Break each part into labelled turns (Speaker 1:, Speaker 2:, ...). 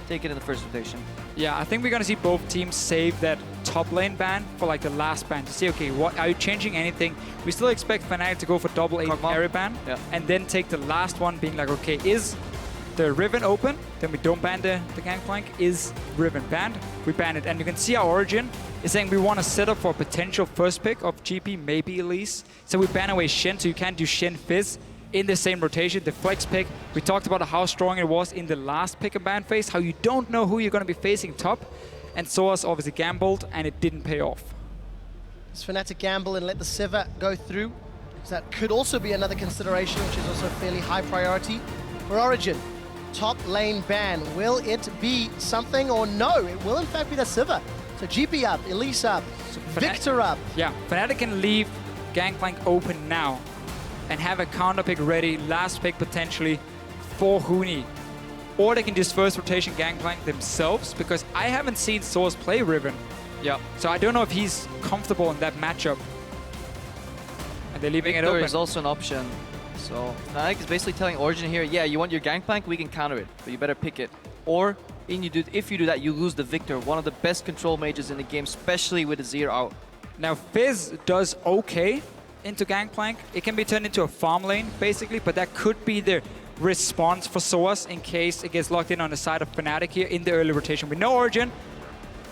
Speaker 1: take it in the first rotation.
Speaker 2: Yeah, I think we're gonna see both teams save that top lane ban for like the last ban to see, okay, what are you changing anything? We still expect Fnatic to go for double AD carry ban, and then take the last one being like, okay, is the Riven open? Then we don't ban the Gangplank. Is Riven banned? We ban it. And you can see our Origen is saying we want to set up for a potential first pick of GP, maybe Elise. So we ban away Shen, so you can't do Shen Fizz in the same rotation. The flex pick, we talked about how strong it was in the last pick and ban phase, how you don't know who you're going to be facing top. And Soaz obviously gambled, and it didn't pay off.
Speaker 3: Does Fnatic gamble and let the Sivir go through? Because that could also be another consideration, which is also fairly high priority for Origen. Top lane ban, will it be something or no? It will in fact be the Sivir. So GP up, Elise up, so Victor up.
Speaker 2: Yeah, Fnatic can leave Gangplank open now and have a counter pick ready, last pick potentially for Huni. Or they can just first rotation Gangplank themselves, because I haven't seen Source play Riven.
Speaker 1: Yeah.
Speaker 2: So I don't know if he's comfortable in that matchup. And they're leaving
Speaker 1: Victor
Speaker 2: it open.
Speaker 1: is also an option. So Fnatic is basically telling Origen here, yeah, you want your Gangplank, we can counter it, but you better pick it. Or if you do that, you lose the Victor, one of the best control mages in the game, especially with Azir out.
Speaker 2: Now Fizz does okay into Gangplank. It can be turned into a farm lane, basically, but that could be the response for Soaz in case it gets locked in on the side of Fnatic here in the early rotation. We know Origen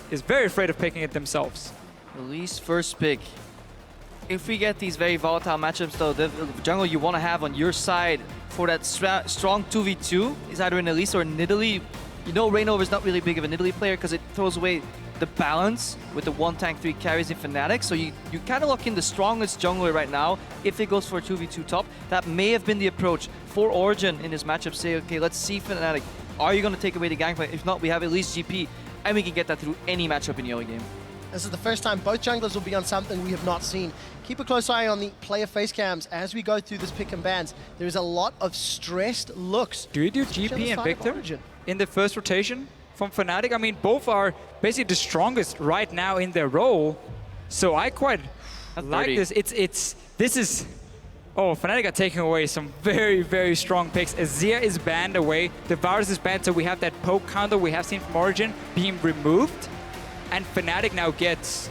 Speaker 2: is very afraid of picking it themselves.
Speaker 1: Elise first pick. If we get these very volatile matchups though, the jungle you want to have on your side for that strong 2v2 is either an Elise or a Nidalee. You know Reignover is not really big of a Nidalee player because it throws away the balance with the 1 tank 3 carries in Fnatic. So you kind of lock in the strongest jungler right now if it goes for a 2v2 top. That may have been the approach for Origen in this matchup. Say, okay, let's see Fnatic. Are you going to take away the Gangplank? If not, we have Elise GP and we can get that through any matchup in the early game.
Speaker 3: This is the first time both junglers will be on something we have not seen. Keep a close eye on the player face cams as we go through this pick and bans. There is a lot of stressed looks.
Speaker 2: Do you do GP and Victor in the first rotation from Fnatic? I mean, both are basically the strongest right now in their role. So I quite like this. This is... Oh, Fnatic are taking away some very, very strong picks. Azir is banned away. The Varus is banned, so we have that poke counter we have seen from Origen being removed. And Fnatic now gets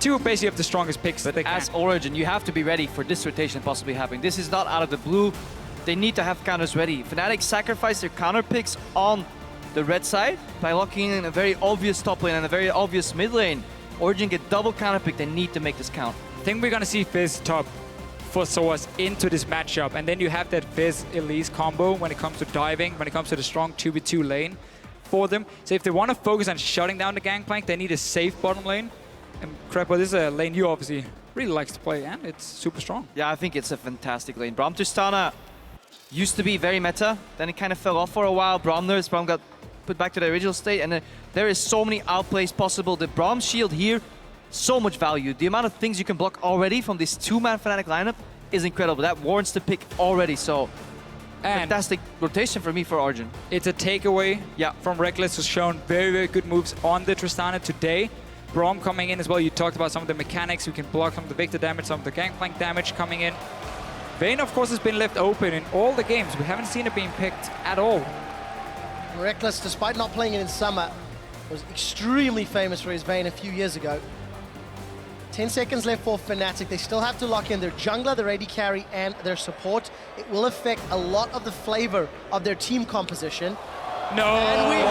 Speaker 2: two basically of the strongest picks.
Speaker 1: But as Origen, you have to be ready for this rotation possibly happening. This is not out of the blue. They need to have counters ready. Fnatic sacrifice their counter picks on the red side by locking in a very obvious top lane and a very obvious mid lane. Origen get double counter pick. They need to make this count.
Speaker 2: I think we're going to see Fizz top for Soaz into this matchup. And then you have that Fizz-Elise combo when it comes to diving, when it comes to the strong 2v2 lane for them. So if they want to focus on shutting down the Gangplank, they need a safe bottom lane. And Crepo, this is a lane you obviously really likes to play, and it's super strong.
Speaker 1: Yeah, I think it's a fantastic lane. Braum Tristana used to be very meta, then it kind of fell off for a while. Braum got put back to the original state, and there is so many outplays possible. The Braum shield here, so much value. The amount of things you can block already from this 2-man Fnatic lineup is incredible. That warrants the pick already, so and fantastic rotation for me for Origen.
Speaker 2: It's a takeaway from Reckless, who's shown very, very good moves on the Tristana today. Braum coming in as well. You talked about some of the mechanics. You can block some of the Victor damage, some of the Gangplank damage coming in. Vayne, of course, has been left open in all the games. We haven't seen it being picked at all.
Speaker 3: Reckless, despite not playing it in summer, was extremely famous for his Vayne a few years ago. 10 seconds left for Fnatic. They still have to lock in their jungler, their AD carry, and their support. It will affect a lot of the flavor of their team composition.
Speaker 2: No!
Speaker 3: And we have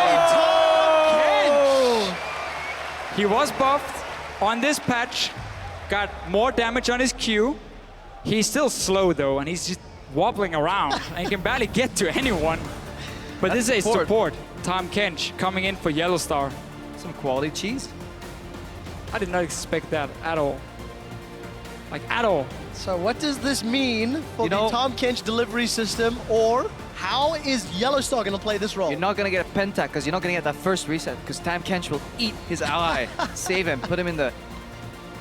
Speaker 3: a Tom Kench!
Speaker 2: He was buffed on this patch, got more damage on his Q. He's still slow though, and he's just wobbling around, and he can barely get to anyone. But this is a support. Tom Kench coming in for Yellow Star.
Speaker 1: Some quality cheese.
Speaker 2: I did not expect that at all. Like, at all.
Speaker 3: So what does this mean for the Tom Kench delivery system, or how is Yellow Star going to play this role?
Speaker 1: You're not going to get a penta because you're not going to get that first reset because Tom Kench will eat his ally, save him, put him in the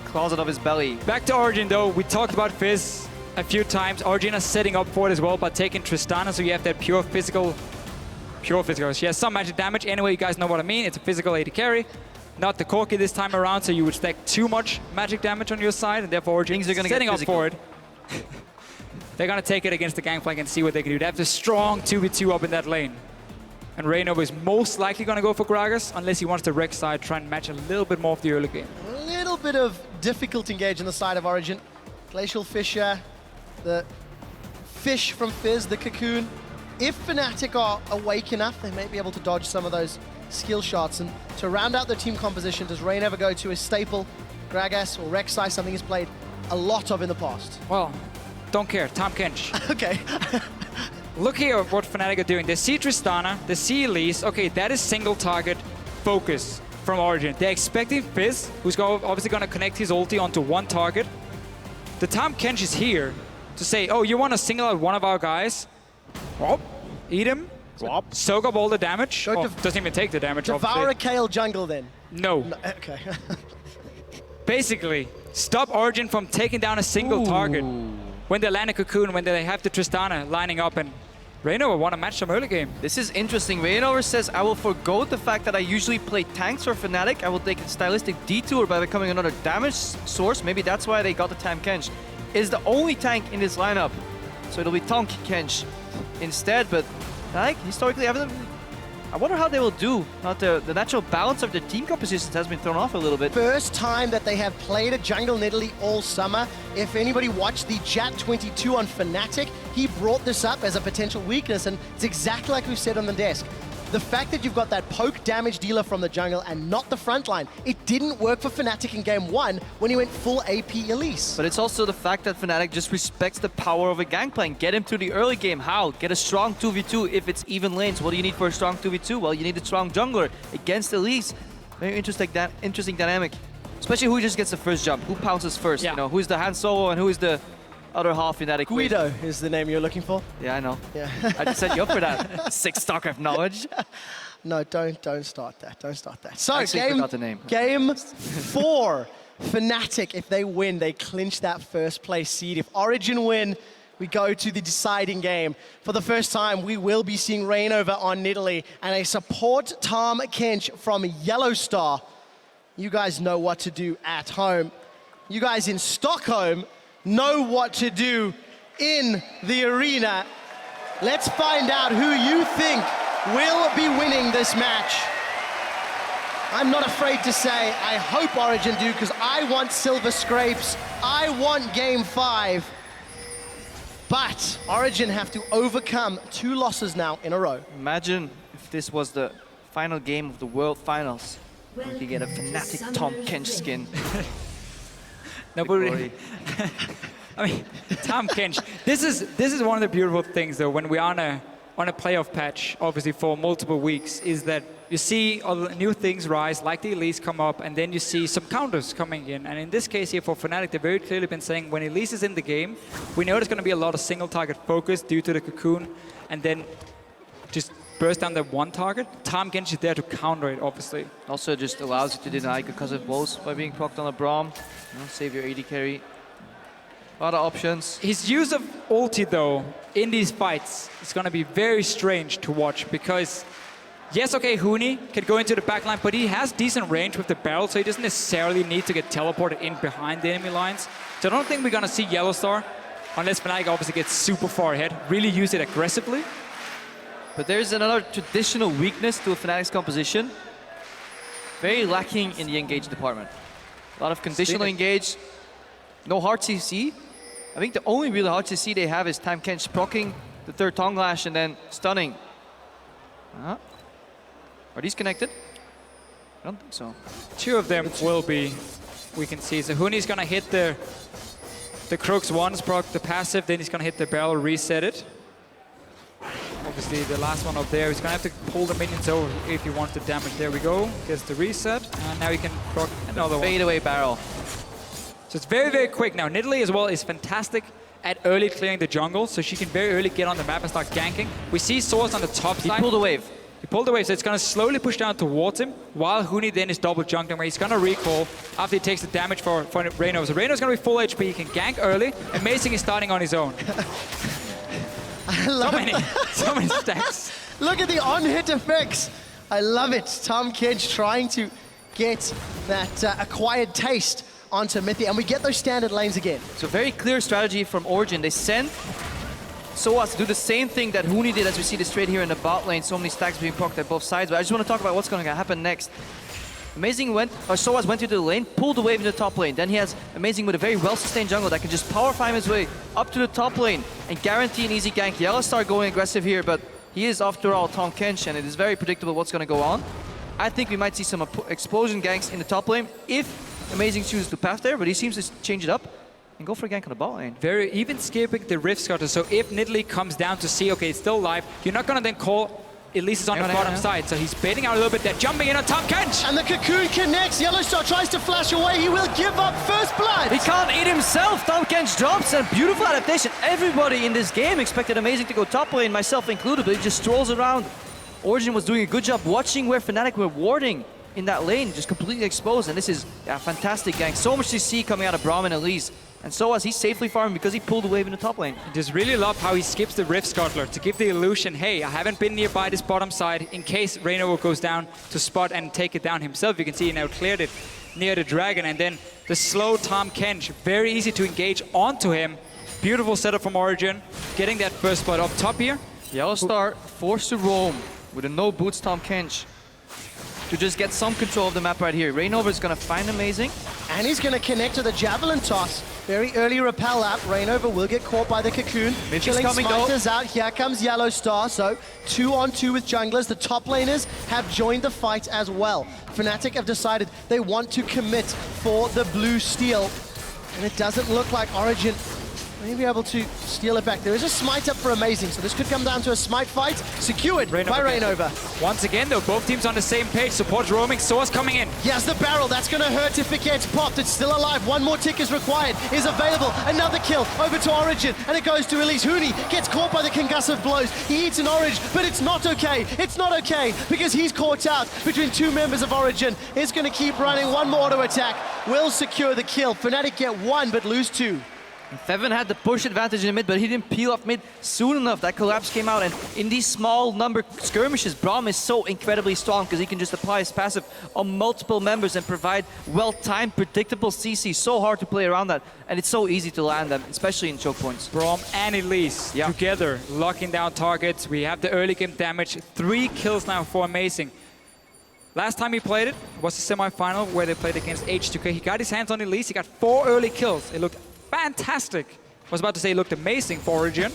Speaker 1: closet of his belly.
Speaker 2: Back to Origen though, we talked about Fizz a few times. Origen is setting up for it as well by taking Tristana, so you have that pure physical. She has some magic damage. Anyway, you guys know what I mean. It's a physical AD carry. Not the Corki this time around, so you would stack too much magic damage on your side, and therefore Origen is setting up for it. They're going to take it against the Gangplank and see what they can do. They have the strong 2v2 up in that lane. And Reynolds is most likely going to go for Gragas, unless he wants the Rex side, try and match a little bit more of the early game.
Speaker 3: A little bit of difficult engage on the side of Origen. Glacial Fissure, the fish from Fizz, the cocoon. If Fnatic are awake enough, they may be able to dodge some of those skill shots. And to round out their team composition, does Rain ever go to a staple, Gragas or Rek'Sai, something he's played a lot of in the past?
Speaker 2: Well, don't care. Tahm Kench.
Speaker 3: Okay.
Speaker 2: Look here what Fnatic are doing. They see Tristana, they see Elise. Okay, that is single target focus from Origen. They're expecting Fizz, who's obviously going to connect his ulti onto one target. The Tahm Kench is here to say, oh, you want to single out one of our guys? Whoop, eat him, whoop, soak up all the damage. Oh, doesn't even take the damage,
Speaker 3: Devour
Speaker 2: obviously.
Speaker 3: a Kayle jungle then.
Speaker 2: No.
Speaker 3: Okay.
Speaker 2: Basically, stop Origen from taking down a single target. When they land a cocoon, when they have the Tristana lining up, and Reynor will want to match some early game.
Speaker 1: This is interesting. Reynor says, I will forgo the fact that I usually play tanks for Fnatic. I will take a stylistic detour by becoming another damage source. Maybe that's why they got the Tahm Kench. Is the only tank in this lineup. So it'll be Tahm Kench instead, but Fnatic historically haven't. I wonder how they will do. Not the natural balance of their team compositions has been thrown off a little bit.
Speaker 3: First time that they have played a jungle in Italy all summer. If anybody watched the Jat22 on Fnatic, he brought this up as a potential weakness, and it's exactly like we've said on the desk. The fact that you've got that poke damage dealer from the jungle and not the front line, it didn't work for Fnatic in game 1 when he went full AP Elise.
Speaker 1: But it's also the fact that Fnatic just respects the power of a gangplank. Get him to the early game. How? Get a strong 2v2 if it's even lanes. What do you need for a strong 2v2? Well, you need a strong jungler against Elise. Very interesting dynamic. Especially who just gets the first jump. Who pounces first?
Speaker 2: Yeah.
Speaker 1: You know, who's the Han Solo and who is the other half in that equation?
Speaker 3: Guido is the name you're looking for.
Speaker 1: Yeah, I know.
Speaker 3: Yeah.
Speaker 1: I just set you up for that. 6 StarCraft knowledge.
Speaker 3: No, don't start that. Don't start that. So,
Speaker 1: Actually, forgot the name.
Speaker 3: Game 4. Fnatic, if they win, they clinch that first place seed. If Origen win, we go to the deciding game. For the first time, we will be seeing Reignover on Nidalee and a support Tahm Kench from Yellow Star. You guys know what to do at home. You guys in Stockholm know what to do in the arena. Let's find out who you think will be winning this match. I'm not afraid to say, I hope Origen do, because I want silver scrapes. I want game 5. But Origen have to overcome 2 losses now in a row.
Speaker 1: Imagine if this was the final game of the World Finals. We could get a Fnatic Tahm Kench skin.
Speaker 2: Nobody. I mean, Tahm Kench. This is one of the beautiful things, though, when we are on a playoff patch, obviously for multiple weeks, is that you see all the new things rise, like the Elise come up, and then you see some counters coming in. And in this case here for Fnatic, they've very clearly been saying when Elise is in the game, we know there's going to be a lot of single target focus due to the cocoon, and then just burst down that one target. Tahm Kench is there to counter it, obviously.
Speaker 1: Also just allows you to deny because of woes by being procced on a Braum. You know, save your AD carry. A lot of options.
Speaker 2: His use of ulti, though, in these fights is going to be very strange to watch because, yes, okay, Huni can go into the backline, but he has decent range with the barrel, so he doesn't necessarily need to get teleported in behind the enemy lines. So I don't think we're going to see Yellow Star, unless Fnatic obviously gets super far ahead, really use it aggressively.
Speaker 1: But there's another traditional weakness to a Fnatic's composition. Very lacking in the engage department. A lot of conditional engage, no hard CC. I think the only real hard CC they have is Tahm Kench proccing the third tongue lash and then stunning. Are these connected? I don't think so.
Speaker 2: 2 of them will be, we can see. So Huni's gonna hit the Crooks once, proc the passive, then he's gonna hit the barrel, reset it. Obviously the last one up there, he's gonna have to pull the minions over if he wants the damage. There we go, gets the reset, and now he can proc another one.
Speaker 1: Fade away barrel.
Speaker 2: So it's very, very quick now. Nidalee as well is fantastic at early clearing the jungle, so she can very early get on the map and start ganking. We see Source on the top side.
Speaker 1: He pulled a wave.
Speaker 2: He pulled the wave, so it's going to slowly push down towards him, while Huni then is double jungling, where he's going to recall after he takes the damage for Reynor. So Reynor's going to be full HP, he can gank early, and Amazing is starting on his own. so many stacks.
Speaker 3: Look at the on-hit effects. I love it. Tahm Kench trying to get that acquired taste onto Mythi, and we get those standard lanes again.
Speaker 1: So very clear strategy from Origen. They send Soaz to do the same thing that Huni did as we see this trade here in the bot lane. So many stacks being poked at both sides. But I just want to talk about what's going to happen next. Soaz went into the lane, pulled the wave in the top lane. Then he has Amazing with a very well-sustained jungle that can just power farm his way up to the top lane and guarantee an easy gank. Yellowstar going aggressive here, but he is, after all, Tahm Kench, and it is very predictable what's going to go on. I think we might see some explosion ganks in the top lane if Amazing chooses to path there, but he seems to change it up and go for a gank on the bot lane.
Speaker 2: Even skipping the Rift Scutter, so if Nidalee comes down to see, okay, it's still live, you're not gonna then call Elise is on the bottom side, so he's baiting out a little bit there, jumping in on Tahm Kench!
Speaker 3: And the Cocoon connects, Yellowstar tries to flash away, he will give up first blood!
Speaker 1: He can't eat himself, Tahm Kench drops, and beautiful adaptation. Everybody in this game expected Amazing to go top lane, myself included, but he just strolls around. Origen was doing a good job watching where Fnatic were warding in that lane, just completely exposed, and this is a fantastic gank. So much to see coming out of Braum and Elise. And so as he's safely farming because he pulled the wave in the top lane.
Speaker 2: I just really love how he skips the Rift Scuttler to give the illusion, hey, I haven't been nearby this bottom side in case Reinover goes down to spot and take it down himself. You can see he now cleared it near the dragon, and then the slow Tahm Kench, very easy to engage onto him. Beautiful setup from Origen, getting that first spot up top here.
Speaker 1: Yellowstar forced to roam with a no boots Tahm Kench to just get some control of the map right here. Reinover is going to find Amazing.
Speaker 3: And he's going to connect to the Javelin toss. Very early repel out. Reinover will get caught by the Cocoon. Killing Smiters out. Here comes Yellowstar. So 2-on-2 with junglers. The top laners have joined the fight as well. Fnatic have decided they want to commit for the blue steal. And it doesn't look like Origen may be able to steal it back. There is a smite up for Amazing, so this could come down to a smite fight. Secured by Reinover.
Speaker 2: Once again, though, both teams on the same page. Support's roaming, Soaz coming in.
Speaker 3: He has the barrel. That's going to hurt if it gets popped. It's still alive. One more tick is required. Is available. Another kill over to Origen, and it goes to Elise. Huni gets caught by the concussive blows. He eats an Orange, but it's not okay. It's not okay because he's caught out between two members of Origen. He's going to keep running. One more auto attack will secure the kill. Fnatic get one, but lose two.
Speaker 1: Feven had the push advantage in mid, but he didn't peel off mid soon enough. That collapse came out, and in these small number skirmishes, Braum is so incredibly strong because he can just apply his passive on multiple members and provide well-timed, predictable CC. So hard to play around that, and it's so easy to land them, especially in choke points.
Speaker 2: Braum and Elise together, locking down targets. We have the early game damage. 3 kills now for Amazing. Last time he played it was the semi-final where they played against H2K. He got his hands on Elise. He got 4 early kills. It looked fantastic. I was about to say it looked amazing for Origen.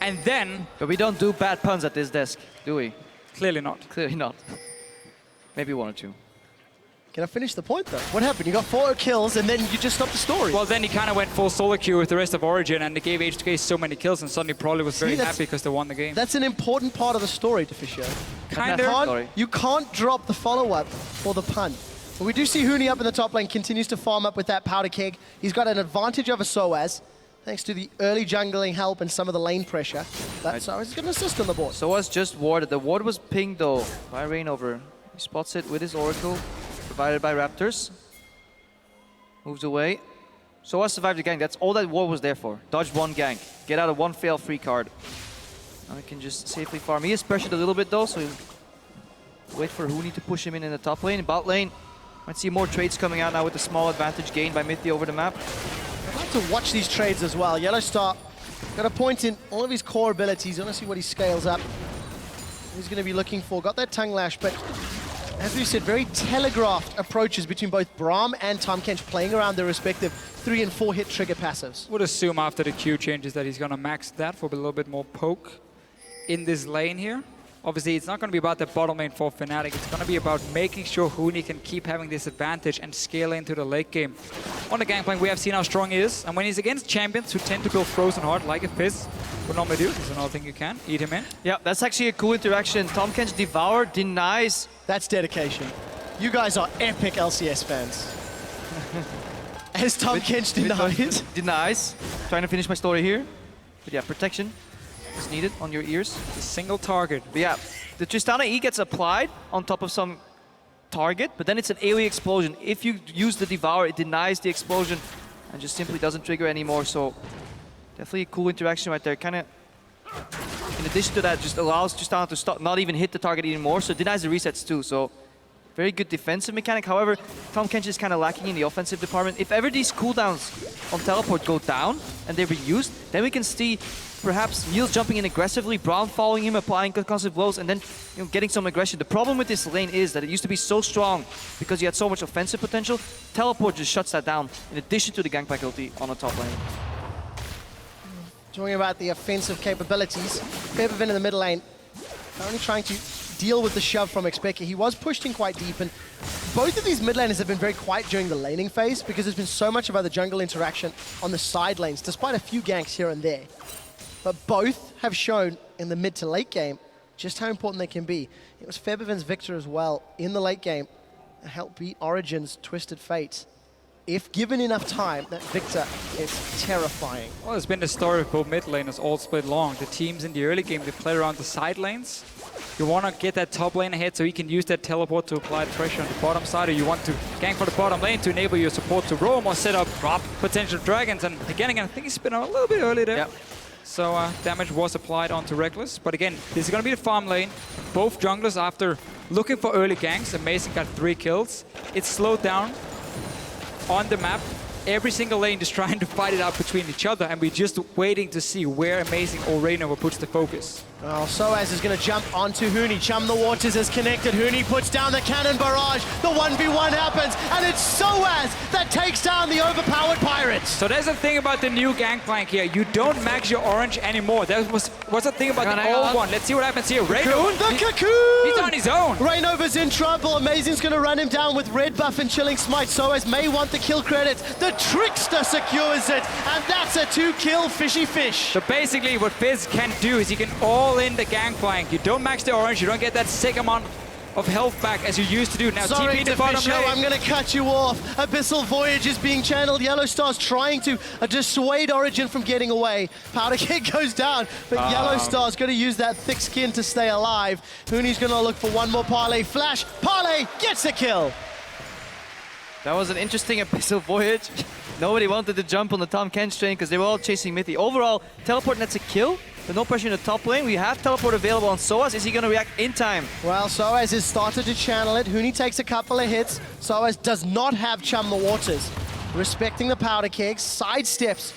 Speaker 2: And then...
Speaker 1: But we don't do bad puns at this desk, do we?
Speaker 2: Clearly not.
Speaker 1: Clearly not. Maybe 1 or 2.
Speaker 3: Can I finish the point, though? What happened? You got 4 kills, and then you just stopped the story.
Speaker 2: Well, then he kind of went full solo queue with the rest of Origen, and they gave H2K so many kills, and suddenly probably was very happy because they won the game.
Speaker 3: That's an important part of the story, Deficio.
Speaker 2: Kinda.
Speaker 3: You can't drop the follow-up for the pun. But we do see Huni up in the top lane, continues to farm up with that powder keg. He's got an advantage over Soaz, thanks to the early jungling help and some of the lane pressure. That Soaz is going to assist on the board.
Speaker 1: Soaz just warded. The ward was pinged, though, by Reinover. He spots it with his Oracle, provided by Raptors. Moves away. Soaz survived the gank. That's all that ward was there for. Dodge 1 gank. Get out of 1 fail free card. Now he can just safely farm. He is pressured a little bit, though, so he'll wait for Huni to push him in the top lane. Bot lane. Might see more trades coming out now with the small advantage gained by Mythi over the map.
Speaker 3: I'd like to watch these trades as well. Yellowstar got a point in all of his core abilities. I want to see what he scales up. He's going to be looking for. Got that tongue lash, but as we said, very telegraphed approaches between both Braum and Tahm Kench, playing around their respective 3 and 4 hit trigger passives.
Speaker 2: Would assume after the Q changes that he's going to max that for a little bit more poke in this lane here. Obviously, it's not going to be about the bottom lane for Fnatic. It's going to be about making sure Huni can keep having this advantage and scale into the late game. On the Gangplank, we have seen how strong he is. And when he's against champions who tend to build frozen hard, like a Fizz would normally do, there's another thing you can. Eat him in.
Speaker 1: Yeah, that's actually a cool interaction. Tahm Kench Devour denies.
Speaker 3: That's dedication. You guys are epic LCS fans. As Tahm Kench denies.
Speaker 1: Denies. Trying to finish my story here. But yeah, protection is needed on your ears.
Speaker 2: A single target.
Speaker 1: But yeah, the Tristana E gets applied on top of some target, but then it's an AoE explosion. If you use the Devour, it denies the explosion and just simply doesn't trigger anymore. So definitely a cool interaction right there. Kind of, in addition to that, just allows Tristana to stop, not even hit the target anymore. So it denies the resets too. So very good defensive mechanic. However, Tahm Kench is kind of lacking in the offensive department. If ever these cooldowns on teleport go down and they're reused, then we can see perhaps Niels jumping in aggressively, Braum following him, applying concussive blows, and then getting some aggression. The problem with this lane is that it used to be so strong because you had so much offensive potential. Teleport just shuts that down, in addition to the Gangplank ulti on the top lane.
Speaker 3: Talking about the offensive capabilities, Febiven in the middle lane, only trying to deal with the shove from Xpeke. He was pushed in quite deep, and both of these mid laners have been very quiet during the laning phase because there's been so much about the jungle interaction on the side lanes, despite a few ganks here and there. But both have shown in the mid to late game just how important they can be. It was Febiven's Victor as well in the late game that helped beat Origen's Twisted Fate. If given enough time, that Victor is terrifying.
Speaker 2: Well, it's been the story of both mid laners all split long. The teams in the early game, they play around the side lanes. You want to get that top lane ahead so he can use that teleport to apply pressure on the bottom side, or you want to gank for the bottom lane to enable your support to roam or set up potential dragons. And again, I think he's been a little bit early there. Yep. So damage was applied onto Reckless. But again, this is going to be the farm lane. Both junglers, after looking for early ganks, Amazing got 3 kills. It's slowed down on the map. Every single lane just trying to fight it out between each other, and we're just waiting to see where Amazing or Reignover puts the focus.
Speaker 3: Oh, Soaz is going to jump onto Huni. Chum the Waters is connected. Huni puts down the cannon barrage. The 1v1 happens, and it's Soaz that takes down the overpowered Pirates.
Speaker 2: So there's the thing about the new Gangplank here. You don't max your orange anymore. That was the thing about the old one. Let's see what happens here.
Speaker 3: Cocoon, the Cocoon!
Speaker 2: He's on his own.
Speaker 3: Reignover's in trouble. Amazing's going to run him down with red buff and chilling smite. Soaz may want the kill credits. The Trickster secures it, and that's a 2-kill fishy fish.
Speaker 2: So basically what Fizz can do is he can all in the Gangplank. You don't max the orange, you don't get that sick amount of health back as you used to do. Now
Speaker 3: sorry,
Speaker 2: TP the bottom lane.
Speaker 3: I'm going to cut you off. Abyssal Voyage is being channeled. Yellow Star's trying to dissuade Origen from getting away. Powder Keg goes down, but Yellow Star's going to use that thick skin to stay alive. Huni's going to look for one more parlay flash. Parlay gets a kill.
Speaker 1: That was an interesting Abyssal Voyage. Nobody wanted to jump on the Tom Kench train because they were all chasing Mithy. Overall, teleport nets a kill, but no pressure in the top lane. We have teleport available on Soaz. Is he going to react in time?
Speaker 3: Well, Soaz has started to channel it. Huni takes a couple of hits. Soaz does not have Chum the Waters. Respecting the powder keg, sidesteps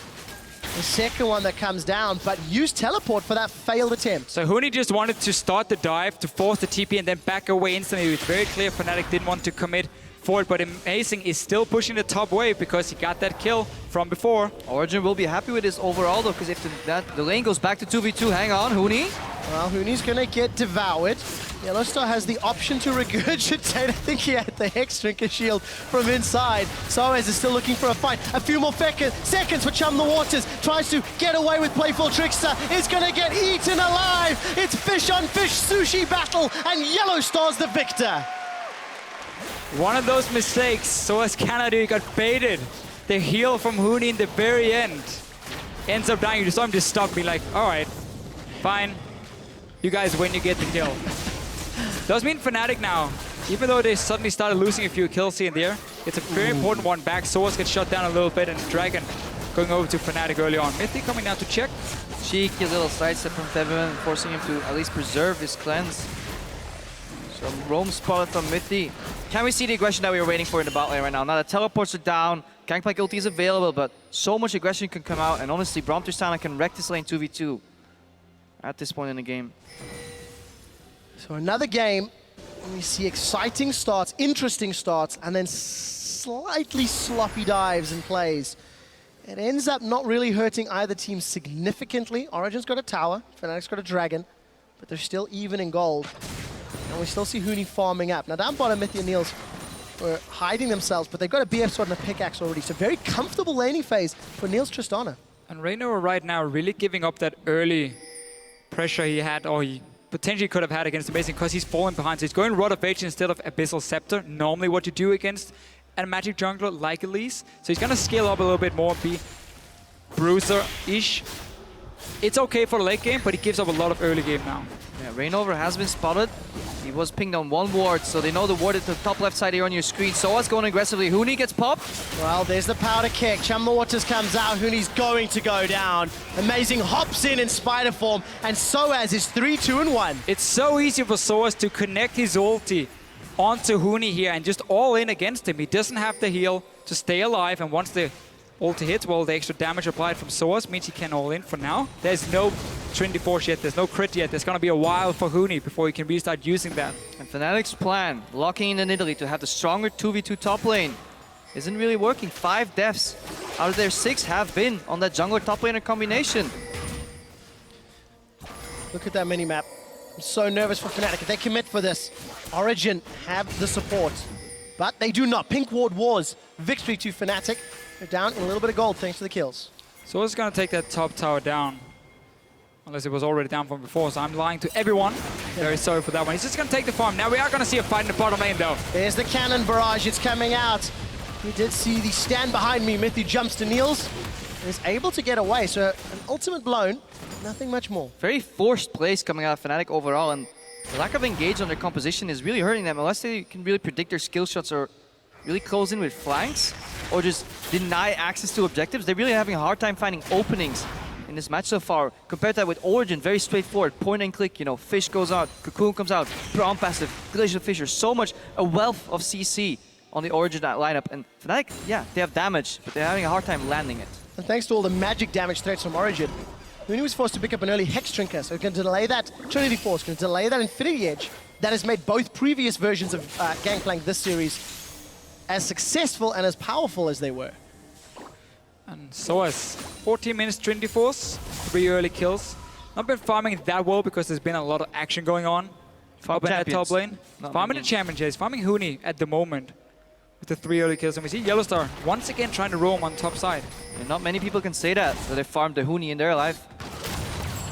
Speaker 3: the second one that comes down, but used teleport for that failed attempt.
Speaker 2: So Huni just wanted to start the dive to force the TP and then back away instantly. It was very clear Fnatic didn't want to commit forward, but Amazing is still pushing the top wave because he got that kill from before.
Speaker 1: Origen will be happy with this overall though, because if the lane goes back to 2v2, hang on, Huni.
Speaker 3: Well, Huni's gonna get devoured. Yellowstar has the option to regurgitate. I think he had the Hex Drinker shield from inside. Soaz is still looking for a fight. A few more seconds for Chum the Waters. Tries to get away with Playful Trickster. Is gonna get eaten alive. It's fish on fish sushi battle, and Yellowstar's the victor.
Speaker 2: One of those mistakes Soaz cannot do. He got baited. The heal from Huni in the very end ends up dying. You saw him just stop, be like, all right, fine. You guys win, you get the kill. Does mean Fnatic now, even though they suddenly started losing a few kills here and there, it's a very important one back. Soaz gets shut down a little bit, and Dragon going over to Fnatic early on. Mithy coming down to check.
Speaker 1: Cheeky little sidestep from Febiven, forcing him to at least preserve his cleanse. Some roam spotted from Mithy. Can we see the aggression that we were waiting for in the bot lane right now? Now the teleports are down, Gangplank ulti is available, but so much aggression can come out, and honestly, Braum Tristana can wreck this lane 2v2 at this point in the game.
Speaker 3: So another game, we see exciting starts, interesting starts, and then slightly sloppy dives and plays. It ends up not really hurting either team significantly. Origen's got a tower, Fnatic's got a dragon, but they're still even in gold. And we still see Huni farming up. Now down bottom, Mithy and Niels were hiding themselves, but they've got a BF sword and a pickaxe already. So very comfortable laning phase for Niels Tristana.
Speaker 2: And Reignover right now really giving up that early pressure he had, or he potentially could have had against Amazing, because he's falling behind. So he's going Rod of Age instead of Abyssal Scepter, normally what you do against a Magic jungler like Elise. So he's going to scale up a little bit more, be Bruiser-ish. It's okay for the late game, but he gives up a lot of early game now.
Speaker 1: Yeah, Reignover has been spotted. He was pinged on one ward, so they know the ward at the top left side here on your screen. Soaz going aggressively. Huni gets popped.
Speaker 3: Well, there's the powder kick. Chum the Waters comes out. Huni's going to go down. Amazing hops in spider form, and Soaz is 3-2-1.
Speaker 2: It's so easy for Soaz to connect his ulti onto Huni here and just all in against him. He doesn't have the heal to stay alive, and once the ulti hits, well, the extra damage applied from Soaz means he can all in for now. There's no Trinity Force yet, there's no crit yet. There's gonna be a while for Huni before he can restart using that.
Speaker 1: And Fnatic's plan, locking in Italy to have the stronger 2v2 top lane, isn't really working. 5 deaths out of their 6 have been on that jungler top laner combination.
Speaker 3: Look at that mini-map. I'm so nervous for Fnatic. If they commit for this, Origen have the support. But they do not. Pink Ward Wars. Victory to Fnatic. They're down in a little bit of gold thanks to the kills.
Speaker 2: Soaz is gonna take that top tower down. Unless it was already down from before, so I'm lying to everyone. Very sorry for that one. He's just gonna take the farm. Now we are gonna see a fight in the bottom lane though.
Speaker 3: There's the cannon barrage. It's coming out. We did see the stand behind me. Mithy jumps to Niels. Is able to get away. So an ultimate blown. Nothing much more.
Speaker 1: Very forced plays coming out of Fnatic overall, and the lack of engage on their composition is really hurting them. Unless they can really predict their skill shots or really close in with flanks, or just deny access to objectives, they're really having a hard time finding openings in this match so far. Compared to that with Origen, very straightforward, point and click, you know, Fish goes out, Cocoon comes out, Braum passive, Glacial Fissure, so much, a wealth of CC on the Origen lineup. And Fnatic, yeah, they have damage, but they're having a hard time landing it.
Speaker 3: And thanks to all the magic damage threats from Origen, Huni was forced to pick up an early Hex Trinker, so it can delay that Trinity Force, can delay that Infinity Edge that has made both previous versions of Gangplank this series as successful and as powerful as they were.
Speaker 2: And Soaz, 14 minutes Trinity Force, 3 early kills. Not been farming that well because there's been a lot of action going on up in that top lane. Farming the champion chase, farming Huni at the moment with the 3 early kills. And we see Yellowstar once again trying to roam on top side.
Speaker 1: And not many people can say that they farmed the Huni in their life.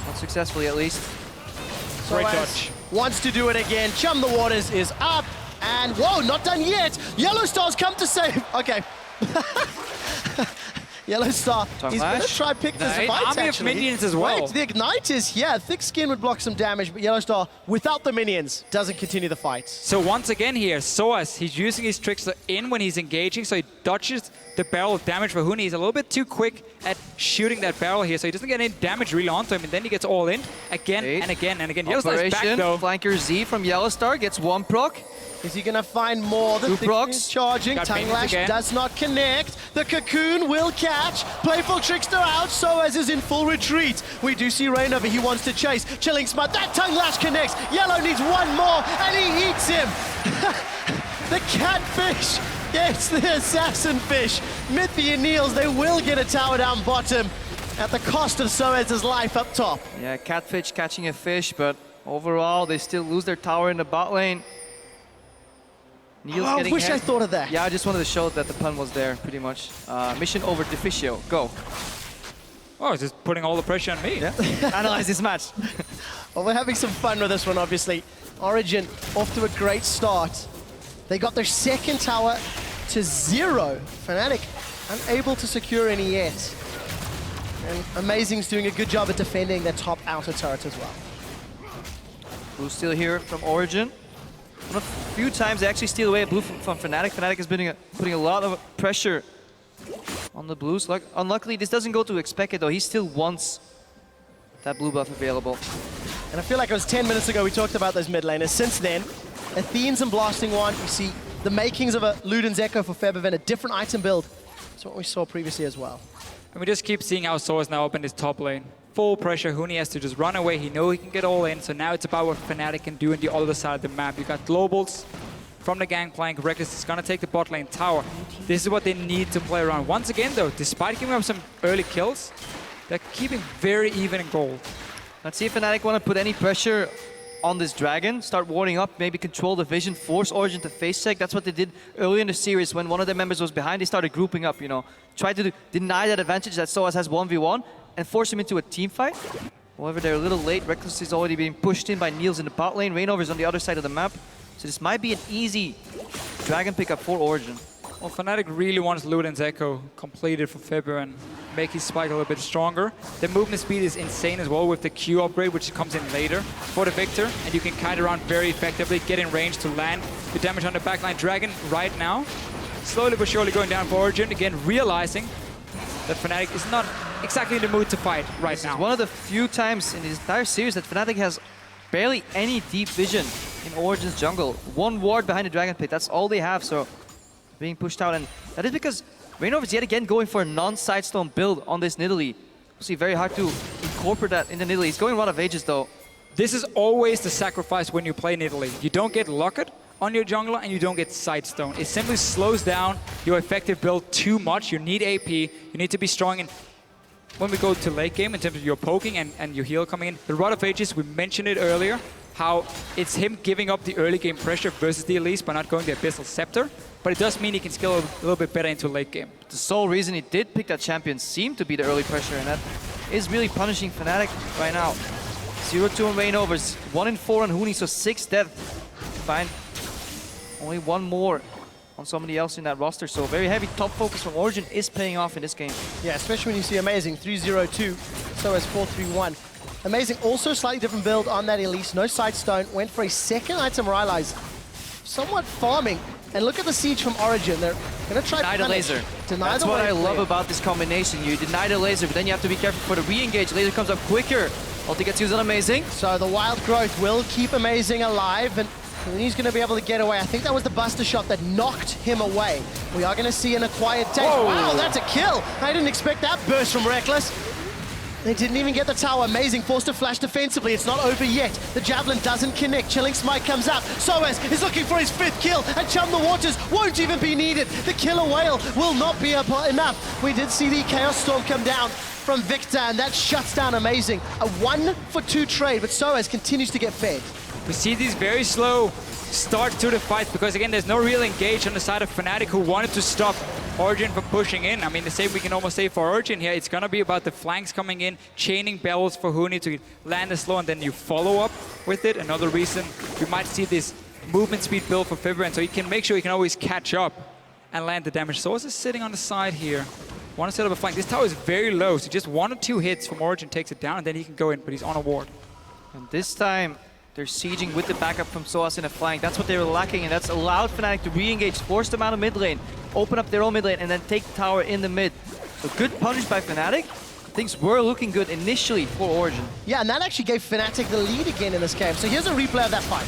Speaker 1: Not successfully, at least.
Speaker 2: Great dodge.
Speaker 3: Wants to do it again. Chum the Waters is up. And whoa, not done yet. Yellowstar's come to save. Okay. Yellowstar, he's going to try pick this fight,
Speaker 2: army of minions as well.
Speaker 3: Wait, the Ignite is here. Thick Skin would block some damage, but Yellowstar, without the minions, doesn't continue the fight.
Speaker 2: So once again here, Soaz, he's using his trickster in when he's engaging, so he dodges the barrel of damage for Huni. He's a little bit too quick at shooting that barrel here, so he doesn't get any damage really onto him, and then he gets all in again and again and again. Yellowstar's back though.
Speaker 1: Flanker Z from Yellowstar gets 1 proc.
Speaker 3: Is he going to find more? The Thick Skin is charging. Tongue Lash does not connect. The Cocoon will catch. Playful Trickster out. Soaz is in full retreat. We do see Rain over. He wants to chase. Chilling Smut. That Tongue Lash connects. Yellow needs 1 more, and he eats him. The Catfish gets the Assassin Fish. Mithy and Niels, they will get a tower down bottom at the cost of Soaz's life up top.
Speaker 1: Yeah, Catfish catching a fish, but overall, they still lose their tower in the bot lane. Niels
Speaker 3: I wish I thought of that.
Speaker 1: Yeah, I just wanted to show that the pun was there, pretty much. Mission over, Deficio, go.
Speaker 2: Oh, it's just putting all the pressure on me.
Speaker 1: Yeah. Analyze this match.
Speaker 3: Well, we're having some fun with this one, obviously. Origen off to a great start. They got their second tower to 0. Fnatic unable to secure any yet. And Amazing's doing a good job at defending their top outer turret as well.
Speaker 1: Blue still here from Origen. A few times they actually steal away a blue from Fnatic. Fnatic is putting a lot of pressure on the blues. Unluckily, this doesn't go to expect it though. He still wants that blue buff available.
Speaker 3: And I feel like it was 10 minutes ago we talked about those mid laners. Since then, Athene's and Blasting One, you see the makings of a Luden's Echo for Febiven, a different item build. That's what we saw previously as well.
Speaker 2: And we just keep seeing how Soaz now up in his top lane. Full pressure, Huni has to just run away. He knows he can get all in, so now it's about what Fnatic can do on the other side of the map. You got globals from the Gangplank. Reckless is gonna take the bot lane tower. This is what they need to play around. Once again though, despite giving up some early kills, they're keeping very even in gold.
Speaker 1: Let's see if Fnatic want to put any pressure on this dragon, start warding up, maybe control the vision, force Origen to face check. That's what they did earlier in the series when one of their members was behind. They started grouping up, you know, try to deny that advantage that Soaz has 1v1 and force him into a team fight. However, they're a little late. Reckless is already being pushed in by Niels in the bot lane. Rainover's on the other side of the map. So this might be an easy dragon pickup for Origen.
Speaker 2: Well, Fnatic really wants Luden's Echo completed for February and make his spike a little bit stronger. The movement speed is insane as well with the Q upgrade, which comes in later for the Victor. And you can kite around very effectively, get in range to land the damage on the backline. Dragon right now, slowly but surely going down for Origen. Again, realizing that Fnatic is not exactly in the mood to fight right now.
Speaker 1: It's one of the few times in this entire series that Fnatic has barely any deep vision in Origen's jungle. 1 ward behind the Dragon Pit, that's all they have, so being pushed out. And that is because Reignover's yet again going for a non-sidestone build on this Nidalee. Obviously very hard to incorporate that in the Nidalee. He's going a lot of ages though.
Speaker 2: This is always the sacrifice when you play Nidalee. You don't get Locket on your jungler and you don't get Sidestone. It simply slows down your effective build too much. You need AP, you need to be strong. And when we go to late game in terms of your poking and your heal coming in, the Rod of Ages, we mentioned it earlier, how it's him giving up the early game pressure versus the Elise by not going the Abyssal Scepter. But it does mean he can scale a little bit better into late game.
Speaker 1: The sole reason he did pick that champion seemed to be the early pressure, and that is really punishing Fnatic right now. 0-2 on Reignovers, 1-4 on Huni, so 6 death. Fine. Only one more on somebody else in that roster, so very heavy top focus from Origen is paying off in this game.
Speaker 3: Yeah, especially when you see Amazing 3-0-2, so as 4-3-1. Amazing, also slightly different build on that Elise. No Sidestone, went for a second item Rylai's. Somewhat farming. And look at the siege from Origen. They're going to try to
Speaker 1: deny the laser. That's
Speaker 3: the
Speaker 1: what I
Speaker 3: wave
Speaker 1: love
Speaker 3: clear.
Speaker 1: about this combination. You deny the laser, but then you have to be careful for the re-engage. Laser comes up quicker. Ulti gets used on Amazing.
Speaker 3: So the Wild Growth will keep Amazing alive, and he's going to be able to get away. I think that was the Buster Shot that knocked him away. We are going to see an acquired taste.
Speaker 2: Whoa.
Speaker 3: Wow, that's a kill. I didn't expect that burst from Reckless. They didn't even get the tower. Amazing, forced to flash defensively. It's not over yet. The Javelin doesn't connect. Chilling Smite comes out. Soaz is looking for his 5th kill, and Chum the Waters won't even be needed. The Killer Whale will not be enough. We did see the Chaos Storm come down from Victor, and that shuts down Amazing. A 1-for-2 trade, but Soaz continues to get fed.
Speaker 2: We see these very slow start to the fight because, again, there's no real engage on the side of Fnatic, who wanted to stop Origen from pushing in. I mean, the same we can almost say for Origen here. It's going to be about the flanks coming in, chaining bells for Huni to land the slow, and then you follow up with it. Another reason we might see this movement speed build for Fibran, so he can make sure he can always catch up and land the damage. Source is sitting on the side here. Want to set up a flank. This tower is very low, so just 1 or 2 hits from Origen takes it down, and then he can go in, but he's on a ward.
Speaker 1: And this time, they're sieging with the backup from Soaz in a flank. That's what they were lacking, and that's allowed Fnatic to re-engage, force them out of mid lane, open up their own mid lane, and then take the tower in the mid. So good punish by Fnatic. Things were looking good initially for Origen.
Speaker 3: Yeah, and that actually gave Fnatic the lead again in this game. So here's a replay of that fight.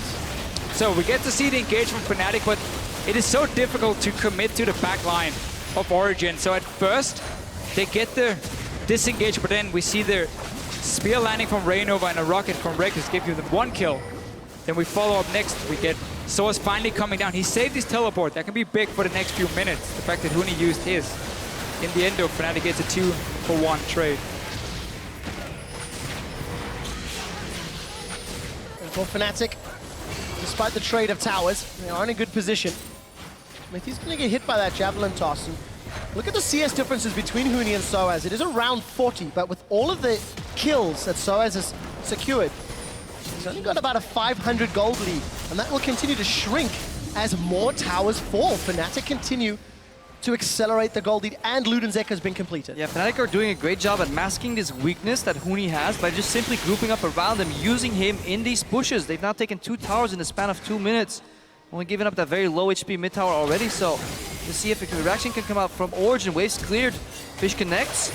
Speaker 2: So we get to see the engage from Fnatic, but it is so difficult to commit to the back line of Origen. So at first, they get the disengage, but then we see their spear landing from Reignover and a rocket from Reckless give you them 1 kill. Then we follow up next. We get Source finally coming down. He saved his teleport. That can be big for the next few minutes. The fact that Huni used his. In the end, though, Fnatic gets a 2-for-1 trade.
Speaker 3: And for Fnatic, despite the trade of towers, they are in a good position. If he's going to get hit by that Javelin toss, and look at the CS differences between Huni and Soaz. It is around 40, but with all of the kills that Soaz has secured, he's only got about a 500 gold lead, and that will continue to shrink as more towers fall. Fnatic continue to accelerate the gold lead, and Luden's Echo has been completed.
Speaker 1: Yeah, Fnatic are doing a great job at masking this weakness that Huni has by just simply grouping up around him, using him in these pushes. They've now taken 2 towers in the span of 2 minutes. Only giving up that very low HP mid tower already, so to see if a reaction can come out from Origen. Waves cleared, Fish connects.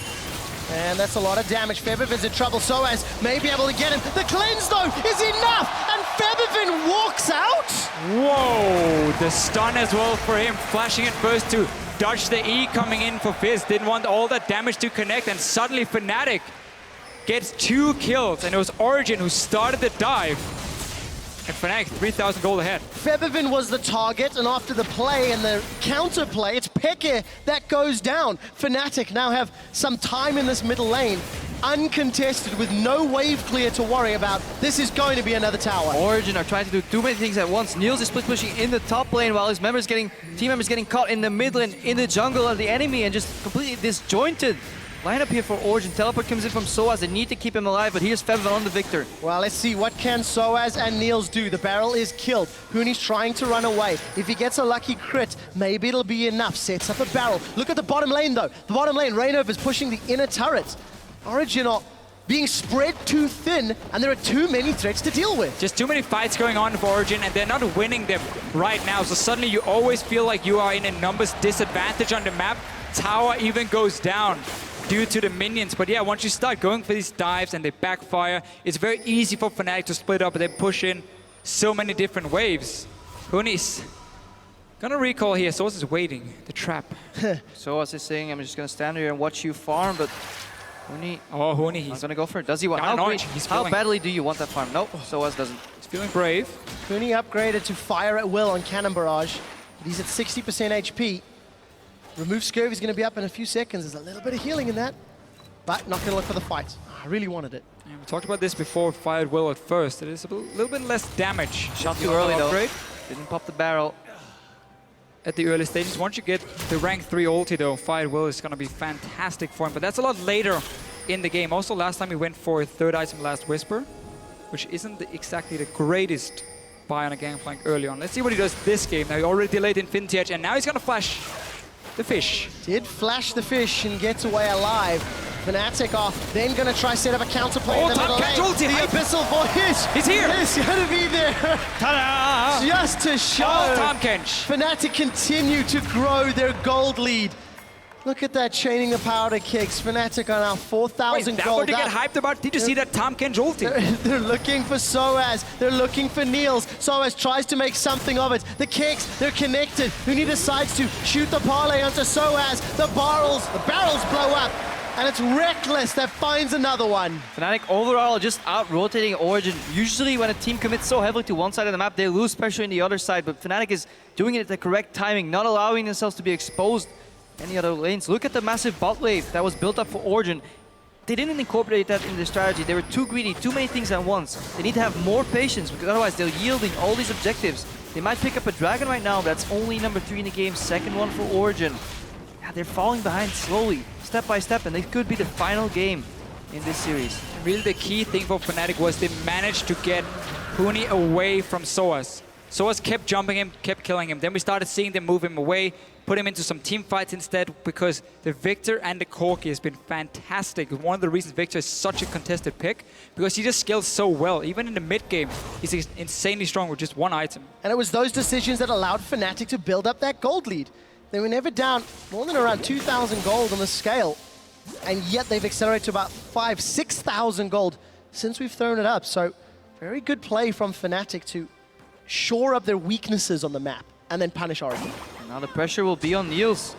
Speaker 3: And that's a lot of damage. Febiven's in trouble. Soaz may be able to get him. The cleanse, though, is enough! And Febiven walks out!
Speaker 2: Whoa! The stun as well for him. Flashing it first to dodge the E coming in for Fizz. Didn't want all that damage to connect, and suddenly Fnatic gets 2 kills. And it was Origen who started the dive. And Fnatic 3,000 gold ahead.
Speaker 3: Febiven was the target, and after the play and the counter play, it's Peke that goes down. Fnatic now have some time in this middle lane, uncontested with no wave clear to worry about. This is going to be another tower.
Speaker 1: Origen are trying to do too many things at once. Niels is split pushing in the top lane while his team members getting caught in the mid lane, in the jungle of the enemy, and just completely disjointed. Lineup here for Origen. Teleport comes in from Soaz. They need to keep him alive, but here's Febiven on the victor.
Speaker 3: Well, let's see, what can Soaz and Niels do? The barrel is killed. Huni's trying to run away. If he gets a lucky crit, maybe it'll be enough. Sets up a barrel. Look at the bottom lane, though. The bottom lane, Reignover is pushing the inner turret. Origen are being spread too thin, and there are too many threats to deal with.
Speaker 2: Just too many fights going on for Origen, and they're not winning them right now. So suddenly you always feel like you are in a numbers disadvantage on the map. Tower even goes down due to the minions. But yeah, once you start going for these dives and they backfire, it's very easy for Fnatic to split up and then push in so many different waves. Huni's Gonna recall here, Source is waiting, the trap.
Speaker 1: So as he's saying, I'm just gonna stand here and watch you farm, but Huni,
Speaker 2: Oh, Huni,
Speaker 1: he's
Speaker 2: he's
Speaker 1: gonna go for it. Does he want?
Speaker 2: Got an
Speaker 1: How,
Speaker 2: orange. He's
Speaker 1: how
Speaker 2: feeling-
Speaker 1: badly do you want that farm? Nope, Soaz doesn't.
Speaker 2: feeling brave.
Speaker 3: Funi upgraded to fire at will on Cannon Barrage, but he's at 60% HP. Remove Scurvy is going to be up in a few seconds. There's a little bit of healing in that, but not going to look for the fight. I really wanted it.
Speaker 2: Yeah, we talked about this before, fired will at first. It is a little bit less damage.
Speaker 1: Shot
Speaker 2: The
Speaker 1: too early though.
Speaker 2: upgrade
Speaker 1: Didn't pop the barrel.
Speaker 2: at the early stages. Once you get the rank 3 ulti though, fired will is going to be fantastic for him, but that's a lot later in the game. Also, last time he went for a 3rd item, Last Whisper, which isn't exactly the greatest buy on a Gangplank early on. Let's see what he does this game. Now he already delayed Infinity Edge, and now he's going to flash the fish.
Speaker 3: Did flash the fish and gets away alive. Fnatic off, then going to try set up a counterplay
Speaker 2: Oh,
Speaker 3: in the middle
Speaker 2: Tahm
Speaker 3: lane.
Speaker 2: Kench ulti,
Speaker 3: The
Speaker 2: hype.
Speaker 3: Abyssal Voyage
Speaker 2: He's here.
Speaker 3: is going to be there
Speaker 2: Ta-da!
Speaker 3: just to show.
Speaker 2: Oh, Tahm Kench.
Speaker 3: Fnatic continue to grow their gold lead. Look at that, chaining the powder kicks. Fnatic are now 4,000
Speaker 2: Wait, that
Speaker 3: gold
Speaker 2: what they get
Speaker 3: up.
Speaker 2: hyped about? Did you see that Tahm Kench ulti?
Speaker 3: They're looking for Soaz. They're looking for Niels. Soaz tries to make something of it. The kicks, they're connected. Who decides to shoot the parlay onto Soaz. The barrels blow up. And it's Reckless that finds another one.
Speaker 1: Fnatic overall just out-rotating Origen. Usually when a team commits so heavily to one side of the map, they lose pressure in the other side, but Fnatic is doing it at the correct timing, not allowing themselves to be exposed any other lanes. Look at the massive bot wave that was built up for Origen. They didn't incorporate that in their strategy. They were too greedy, too many things at once. They need to have more patience because otherwise they're yielding all these objectives. They might pick up a dragon right now, but that's only number 3 in the game, second one for Origen. Yeah, they're falling behind slowly, step by step, and it could be the final game in this series.
Speaker 2: Really the key thing for Fnatic was they managed to get Huni away from Soaz. Soaz kept jumping him, kept killing him. Then we started seeing them move him away, put him into some team fights instead, because the Victor and the Corki has been fantastic. One of the reasons Victor is such a contested pick, because he just scales so well. Even in the mid game, he's insanely strong with just one item.
Speaker 3: And it was those decisions that allowed Fnatic to build up that gold lead. They were never down more than around 2,000 gold on the scale, and yet they've accelerated to about 5,000, 6,000 gold since we've thrown it up. So very good play from Fnatic to shore up their weaknesses on the map and then punish Origen.
Speaker 1: Now the pressure will be on Niels.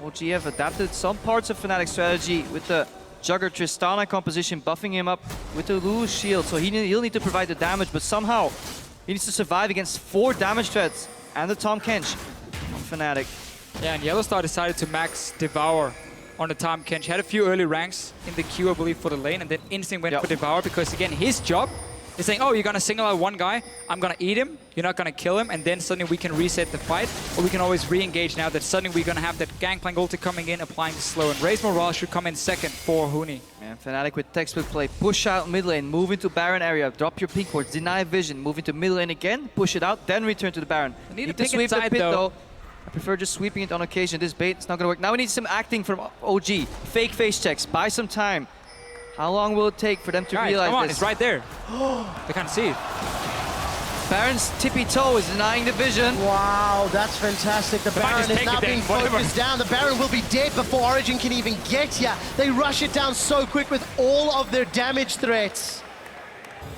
Speaker 1: OG have adapted some parts of Fnatic's strategy with the Jugger Tristana composition, buffing him up with the Lulu shield, so he'll need to provide the damage, but somehow he needs to survive against 4 damage threats and the Tahm Kench on Fnatic.
Speaker 2: Yeah, and Yellowstar decided to max Devour on the Tahm Kench. Had a few early ranks in the queue, I believe, for the lane, and then instantly went for Devour because, again, his job is saying, oh, you're going to single out one guy, I'm going to eat him, you're not going to kill him, and then suddenly we can reset the fight, or we can always re-engage now that suddenly we're going to have that Gangplank ulti coming in, applying the slow, and Raise Morale should come in second for Huni.
Speaker 1: And Fnatic with textbook play, push out mid lane, move into Baron area, drop your pink wards, deny vision, move into mid lane again, push it out, then return to the Baron.
Speaker 2: Need to
Speaker 1: to
Speaker 2: pick
Speaker 1: sweep the
Speaker 2: inside,
Speaker 1: pit
Speaker 2: though.
Speaker 1: I prefer just sweeping it on occasion. This bait is not going to work. Now we need some acting from OG. Fake face checks, buy some time. How long will it take for them to
Speaker 2: Guys,
Speaker 1: realize
Speaker 2: come on,
Speaker 1: this?
Speaker 2: it's right there. They can't see it.
Speaker 1: Baron's tippy toe is denying the vision.
Speaker 3: Wow, that's fantastic. The
Speaker 2: Fine,
Speaker 3: Baron
Speaker 2: just
Speaker 3: is
Speaker 2: take
Speaker 3: now
Speaker 2: it then,
Speaker 3: being
Speaker 2: whatever.
Speaker 3: focused down. The Baron will be dead before Origen can even get here. They rush it down so quick with all of their damage threats.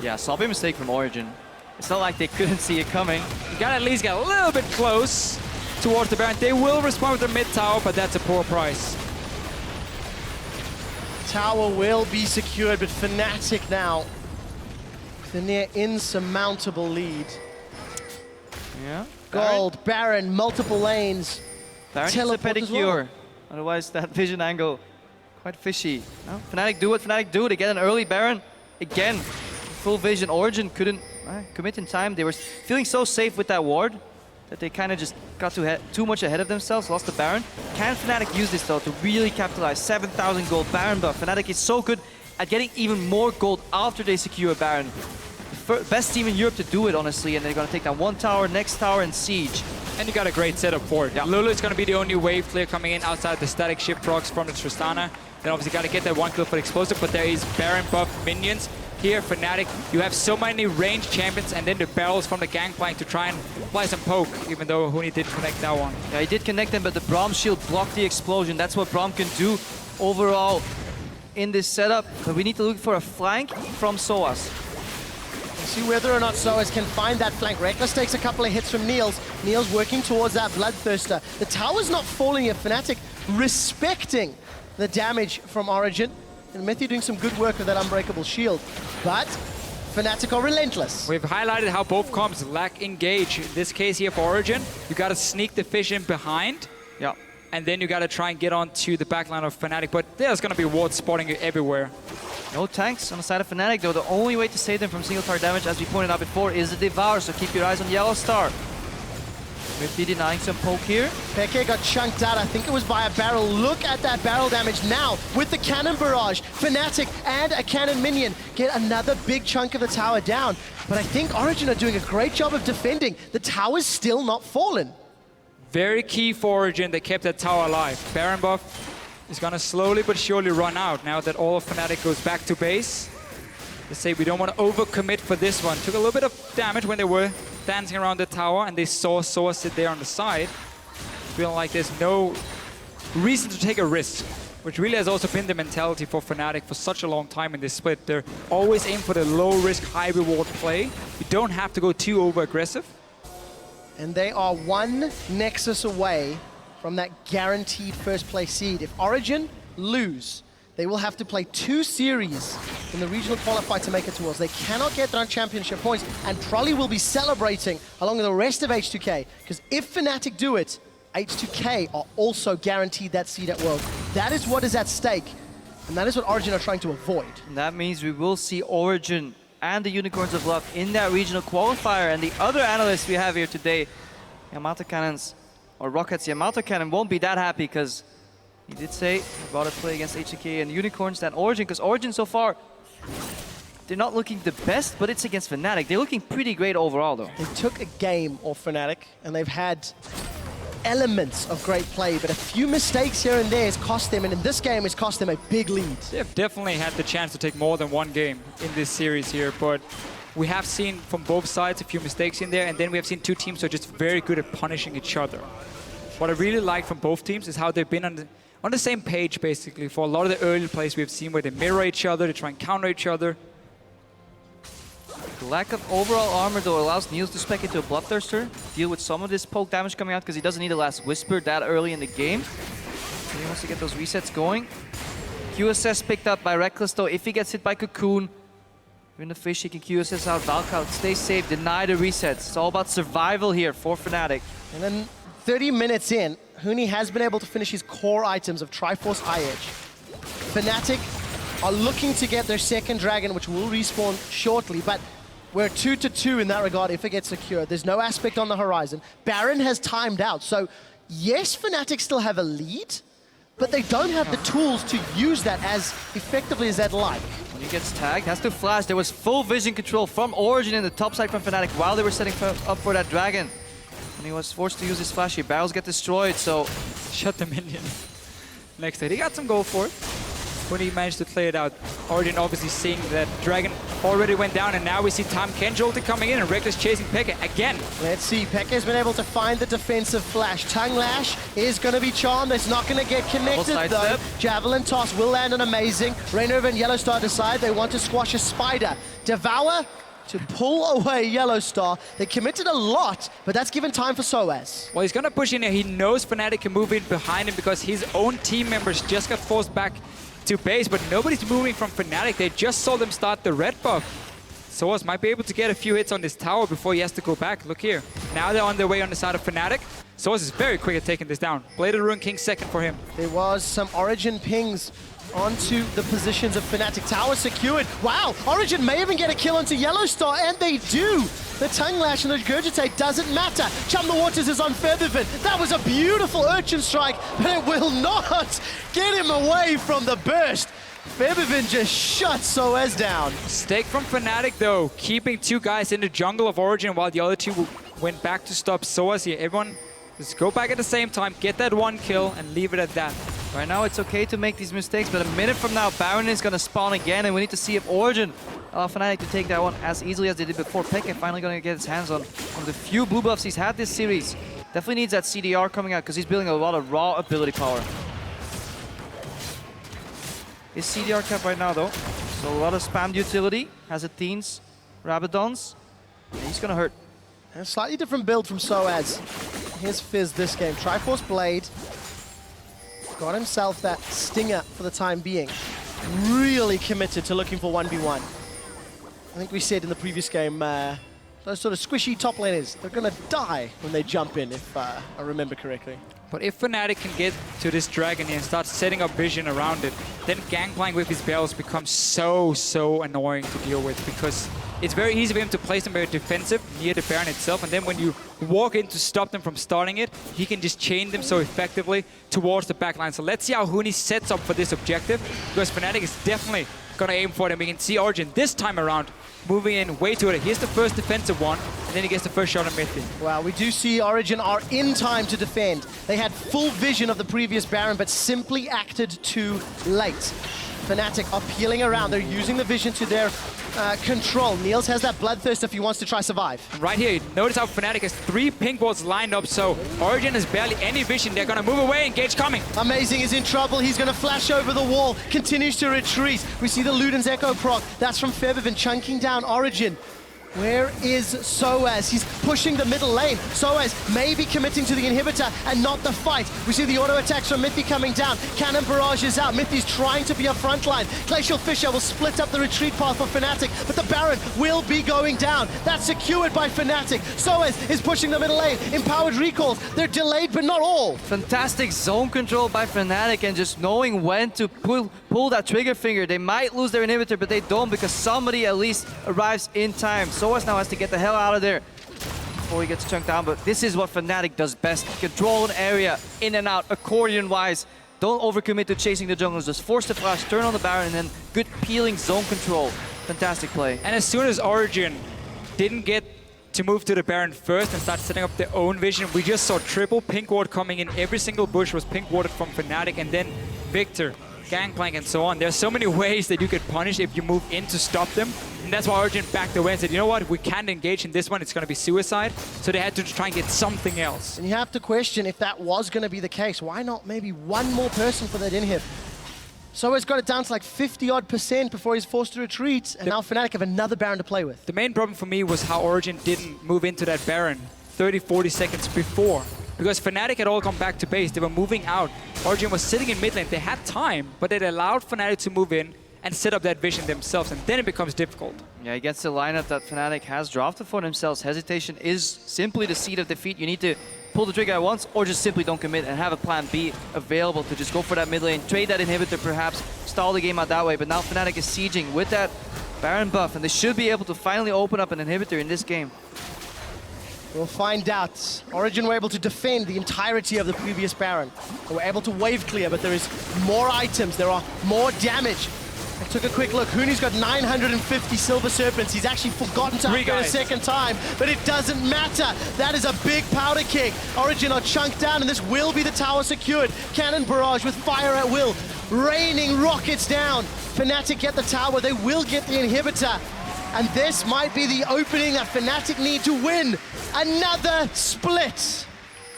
Speaker 1: Yeah, sloppy mistake from Origen. It's not like they couldn't see it coming.
Speaker 2: You gotta at least get a little bit close towards the Baron. They will respond with their mid tower, but that's a poor price.
Speaker 3: Tower will be secured, but Fnatic now with a near insurmountable lead.
Speaker 1: Yeah.
Speaker 3: Gold, Baron, multiple lanes.
Speaker 1: Baron needs a
Speaker 3: Teleport as
Speaker 1: pedicure.
Speaker 3: well.
Speaker 1: Otherwise, that vision angle quite fishy. No? Fnatic do what Fnatic do. They get an early Baron. Again, full vision. Origen couldn't commit in time. They were feeling so safe with that ward that they kind of just got too much ahead of themselves, lost the Baron. Can Fnatic use this though to really capitalize? 7,000 gold Baron buff. Fnatic is so good at getting even more gold after they secure a Baron. Best team in Europe to do it, honestly, and they're going to take down one tower, next tower, and siege.
Speaker 2: And you got a great setup for it.
Speaker 1: Yeah.
Speaker 2: Lulu is going to be the only wave clear coming in outside the static shift procs from the Tristana. Then obviously got to get that one kill for the explosive, but there is Baron buff minions. Here, Fnatic, you have so many ranged champions and then the barrels from the Gangplank to try and apply some poke, even though Huni didn't connect that one.
Speaker 1: Yeah, he did connect them, but the Braum shield blocked the explosion. That's what Braum can do overall in this setup. But we need to look for a flank from Soaz.
Speaker 3: See whether or not Soas can find that flank. Reckless takes a couple of hits from Niels. Niels working towards that Bloodthirster. The tower's not falling yet. Fnatic respecting the damage from Origen. And Matthew doing some good work with that Unbreakable Shield. But Fnatic are relentless.
Speaker 2: We've highlighted how both comps lack engage. In this case here for Origen, you gotta sneak the fish in behind.
Speaker 1: Yeah.
Speaker 2: And then you gotta try and get onto the backline of Fnatic. But there's gonna be wards spotting you everywhere.
Speaker 1: No tanks on the side of Fnatic though. The only way to save them from single target damage, as we pointed out before, is the Devour. So keep your eyes on Yellow Star. Swifty denying some poke here.
Speaker 3: Peke got chunked out. I think it was by a barrel. Look at that barrel damage now with the cannon barrage. Fnatic and a cannon minion get another big chunk of the tower down. But I think Origen are doing a great job of defending. The tower's still not fallen.
Speaker 2: Very key for Origen. They kept that tower alive. Baron buff is gonna slowly but surely run out now that all of Fnatic goes back to base. They say we don't want to overcommit for this one. Took a little bit of damage when they were dancing around the tower and they saw Soa sit there on the side. Feeling like there's no reason to take a risk, which really has also been the mentality for Fnatic for such a long time in this split. They're always aim for the low risk, high reward play. You don't have to go too over aggressive.
Speaker 3: And they are one Nexus away from that guaranteed first place seed. If Origen lose, they will have to play 2 series in the regional qualifier to make it towards. They cannot get their championship points, and Trolley will be celebrating along with the rest of H2K, because if Fnatic do it, H2K are also guaranteed that seed at Worlds. That is what is at stake, and that is what Origen are trying to avoid.
Speaker 1: And that means we will see Origen and the Unicorns of Luck in that regional qualifier. And the other analysts we have here today, Yamato Cannons, or Rockets Yamato Cannon, won't be that happy because he did say about a play against H2K and Unicorns than Origen, because Origen so far, they're not looking the best, but it's against Fnatic. They're looking pretty great overall though.
Speaker 3: They took a game off Fnatic, and they've had elements of great play, but a few mistakes here and there has cost them, and in this game it's cost them a big lead.
Speaker 2: They've definitely had the chance to take more than one game in this series here, but we have seen from both sides a few mistakes in there, and then we have seen two teams who are just very good at punishing each other. What I really like from both teams is how they've been on the same page, basically, for a lot of the early plays we've seen where they mirror each other, they try and counter each other.
Speaker 1: The lack of overall armor, though, allows Niels to spec into a Bloodthirster, deal with some of this poke damage coming out because he doesn't need a last Whisper that early in the game. And he wants to get those resets going. QSS picked up by Reckless, though. If he gets hit by Cocoon, even the fish, he can QSS out. Valkyrie, stay safe, deny the resets. It's all about survival here for Fnatic.
Speaker 3: And then 30 minutes in, Huni has been able to finish his core items of Triforce Eye Edge. Fnatic are looking to get their second dragon, which will respawn shortly, but we're 2-2 in that regard if it gets secured. There's no aspect on the horizon. Baron has timed out, so yes, Fnatic still have a lead, but they don't have the tools to use that as effectively as they'd like.
Speaker 1: When he gets tagged, has to flash. There was full vision control from Origen in the top side from Fnatic while they were setting up for that dragon. And he was forced to use his flashy. Barrels get destroyed, so
Speaker 2: Shut the minion. Next hit. He got some gold for it. When he managed to play it out, Origen obviously seeing that dragon already went down, and now we see Tam Kenjolta coming in and Reckless chasing Pekka again.
Speaker 3: Let's see, Pekka has been able to find the defensive flash. Tongue Lash is going to be charmed. It's not going to get connected though. Javelin Toss will land on Amazing. Rainover and Yellow Star decide they want to squash a Spider. Devour to pull away Yellow Star. They committed a lot, but that's given time for Soaz.
Speaker 2: Well, he's going to push in here. He knows Fnatic can move in behind him because his own team members just got forced back to base, but nobody's moving from Fnatic. They just saw them start the red buff. Soaz might be able to get a few hits on this tower before he has to go back. Look here. Now they're on their way on the side of Fnatic. Soaz is very quick at taking this down. Bladed Ruin King second for him.
Speaker 3: There was some Origen pings onto the positions of Fnatic. Tower secured. Wow, Origen may even get a kill onto Yellow Star, and they do. The Tongue Lash and the Regurgitate doesn't matter. Chum the Waters is on Featherfin. That was a beautiful Urchin strike, but it will not get him away from the burst. Featherfin just shuts Soaz down.
Speaker 2: Stake from Fnatic though, keeping two guys in the jungle of Origen while the other two went back to stop Soaz here. Everyone just go back at the same time, get that one kill, and leave it at that.
Speaker 1: right now it's okay to make these mistakes, but a minute from now Baron is going to spawn again, and we need to see if Origen allow Fnatic to take that one as easily as they did before. Peke finally going to get his hands on the few blue buffs he's had this series. Definitely needs that CDR coming out because he's building a lot of raw ability power. His CDR cap right now though, so a lot of spammed utility, has Athene's Rabadons. And he's gonna hurt.
Speaker 3: A slightly different build from Soaz. Here's Fizz this game. Triforce Blade. Got himself that stinger for the time being. Really committed to looking for 1v1. I think we said in the previous game, those sort of squishy top laners, they're gonna die when they jump in, if I remember correctly.
Speaker 2: But if Fnatic can get to this dragon here and start setting up vision around it, then Gangplank with his barrels becomes so annoying to deal with, because it's very easy for him to place them very defensive near the Baron itself, and then when you walk in to stop them from starting it, he can just chain them so effectively towards the backline. So let's see how Huni sets up for this objective, because Fnatic is definitely gonna aim for it, and we can see Origen this time around moving in way too early. Here's the first defensive one, and then he gets the first shot on Mythic.
Speaker 3: Well, we do see Origen are in time to defend. They had full vision of the previous Baron, but simply acted too late. Fnatic are peeling around. They're using the vision to their control. Niels has that bloodthirst if he wants to try survive.
Speaker 2: Right here, notice how Fnatic has 3 pink balls lined up, so Origen has barely any vision. They're gonna move away, Engage coming.
Speaker 3: Amazing is in trouble. He's gonna flash over the wall, continues to retreat. We see the Luden's Echo proc. That's from Febiven chunking down Origen. Where is Soaz? He's pushing the middle lane. Soaz maybe committing to the inhibitor and not the fight. We see the auto attacks from Mythy coming down. Cannon barrage is out. Mythy's trying to be a front line. Glacial Fissure will split up the retreat path for Fnatic, but the Baron will be going down. That's secured by Fnatic. Soaz is pushing the middle lane. Empowered recalls. They're delayed, but not all.
Speaker 1: Fantastic zone control by Fnatic, and just knowing when to pull that trigger finger. They might lose their inhibitor, but they don't, because somebody at least arrives in time. Soaz now has to get the hell out of there before he gets chunked down, but this is what Fnatic does best. Control an area, in and out, accordion-wise. Don't overcommit to chasing the junglers. Just force the flash, turn on the Baron, and then good peeling zone control. Fantastic play.
Speaker 2: And as soon as Origen didn't get to move to the Baron first and start setting up their own vision, we just saw triple pink ward coming in. Every single bush was pink warded from Fnatic, and then Victor, Gangplank, and so on. There's so many ways that you could punish if you move in to stop them. And that's why Origen backed away and said, you know what, we can't engage in this one, it's going to be suicide. So they had to try and get something else.
Speaker 3: And you have to question if that was going to be the case. Why not maybe one more person for that inhib? Soaz got it down to like 50-odd% before he's forced to retreat, and now Fnatic have another Baron to play with.
Speaker 2: The main problem for me was how Origen didn't move into that Baron 30-40 seconds before. Because Fnatic had all come back to base, they were moving out. Origen was sitting in mid lane, they had time, but it allowed Fnatic to move in and set up that vision themselves, and then it becomes difficult.
Speaker 1: Yeah, against the lineup that Fnatic has drafted for themselves, hesitation is simply the seed of defeat. You need to pull the trigger at once, or just simply don't commit and have a plan B available to just go for that mid lane, trade that inhibitor perhaps, stall the game out that way. But now Fnatic is sieging with that Baron buff, and they should be able to finally open up an inhibitor in this game.
Speaker 3: We'll find out. Origen were able to defend the entirety of the previous Baron. They were able to wave clear, but there is more items, there are more damage. I took a quick look. Huni's got 950 Silver Serpents. He's actually forgotten to upgrade a second time, but it doesn't matter. That is a big powder keg. Origen are chunked down, and this will be the tower secured. Cannon barrage with fire at will. Raining rockets down. Fnatic get the tower. They will get the inhibitor. And this might be the opening that Fnatic need to win. Another split.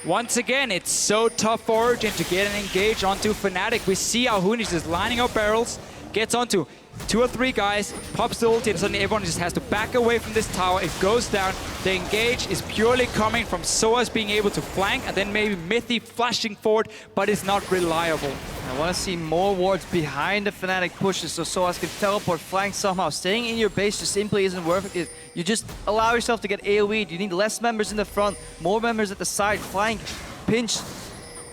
Speaker 2: Once again, it's so tough for Origen to get an engage onto Fnatic. We see how Huni's just lining up barrels, gets onto 2 or 3 guys, pops the ulti, and suddenly everyone just has to back away from this tower. It goes down. The engage is purely coming from Soaz being able to flank, and then maybe Mythy flashing forward, but it's not reliable.
Speaker 1: I want to see more wards behind the Fnatic pushes so Soaz can teleport, flank somehow. Staying in your base just simply isn't worth it. You just allow yourself to get AoE'd. You need less members in the front, more members at the side, flank, pinch,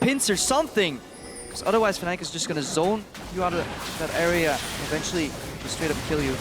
Speaker 1: pincer, something. Because otherwise Fnatic is just going to zone you out of that area and eventually just straight up kill you.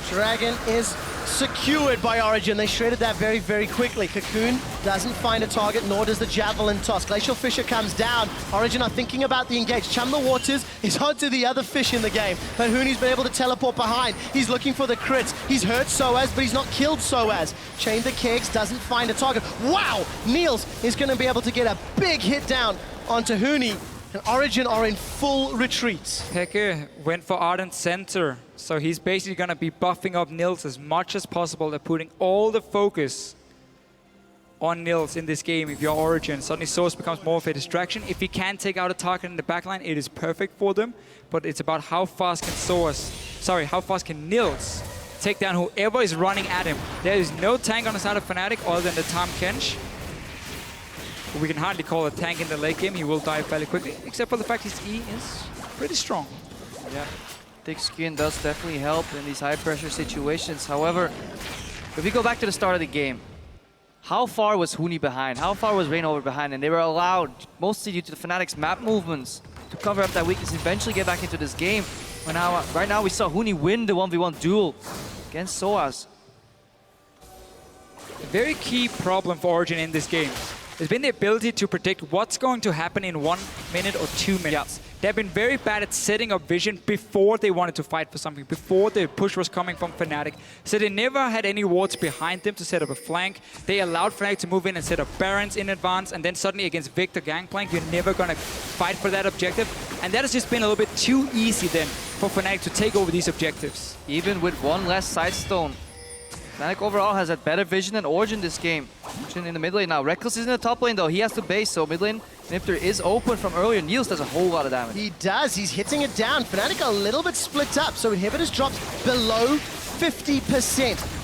Speaker 3: Dragon is secured by Origen. They shredded that very, very quickly. Cocoon doesn't find a target, nor does the Javelin toss. Glacial Fissure comes down. Origen are thinking about the engage. Chum the Waters is onto the other fish in the game, but Huni's been able to teleport behind. He's looking for the crits. He's hurt Soaz, but he's not killed Soaz. Chain the kegs, doesn't find a target. Wow! Niels is going to be able to get a big hit down onto Huni. And Origen are in full retreat.
Speaker 2: Peke went for Ardent Center, so he's basically going to be buffing up Niels as much as possible. They're putting all the focus on Nils in this game if you're Origen. Suddenly Source becomes more of a distraction. If he can take out a target in the backline, it is perfect for them. But it's about how fast can Nils take down whoever is running at him. There is no tank on the side of Fnatic other than the Tahm Kench. We can hardly call a tank in the late game. He will die fairly quickly, except for the fact his E is pretty strong.
Speaker 1: Yeah, thick skin does definitely help in these high-pressure situations. However, if we go back to the start of the game, how far was Huni behind? How far was Reignover behind? And they were allowed, mostly due to the Fnatic's map movements, to cover up that weakness and eventually get back into this game. But now, right now, we saw Huni win the 1v1 duel against Soaz.
Speaker 2: A very key problem for Origen in this game has been the ability to predict what's going to happen in 1 minute or 2 minutes. Yeah. They've been very bad at setting up vision before they wanted to fight for something, before the push was coming from Fnatic. So they never had any wards behind them to set up a flank. They allowed Fnatic to move in and set up Barons in advance, and then suddenly against Victor Gangplank, you're never going to fight for that objective. And that has just been a little bit too easy then for Fnatic to take over these objectives. Even
Speaker 1: with one less side stone, Fnatic overall has had better vision than Origen this game. Origen in the mid lane now. Reckless is in the top lane though. He has to base, so mid lane Nifter is open from earlier. Niels does a whole lot of damage.
Speaker 3: He does. He's hitting it down. Fnatic a little bit split up, so Inhibitors drops below 50%.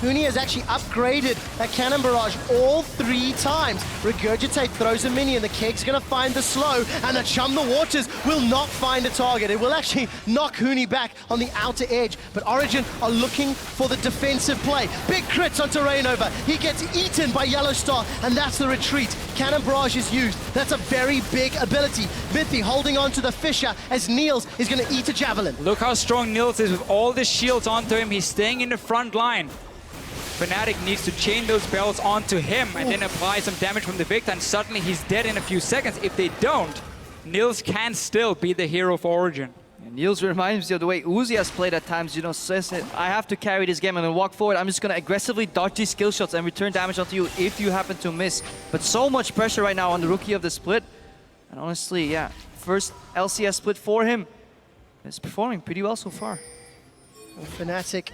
Speaker 3: Huni has actually upgraded that Cannon Barrage all 3 times. Regurgitate throws a minion. The Keg's going to find the slow, and the Chum the Waters will not find a target. It will actually knock Huni back on the outer edge, but Origen are looking for the defensive play. Big crits onto Reignover. He gets eaten by Yellowstar, and that's the retreat. Cannon Barrage is used. That's a very big ability. Mithy holding on to the Fisher as Niels is going to eat a Javelin.
Speaker 2: Look how strong Niels is with all the shields onto him. He's staying in the front line. Fnatic needs to chain those barrels onto him and then apply some damage from the Victor, and suddenly he's dead in a few seconds. If they don't, Niels can still be the hero for Origen.
Speaker 1: And Niels reminds me of the way Uzi has played at times, you know, says I have to carry this game and then walk forward. I'm just going to aggressively dodge these skill shots and return damage onto you if you happen to miss. But so much pressure right now on the rookie of the split. And honestly, yeah, first LCS split for him. It's performing pretty well so far.
Speaker 3: Fnatic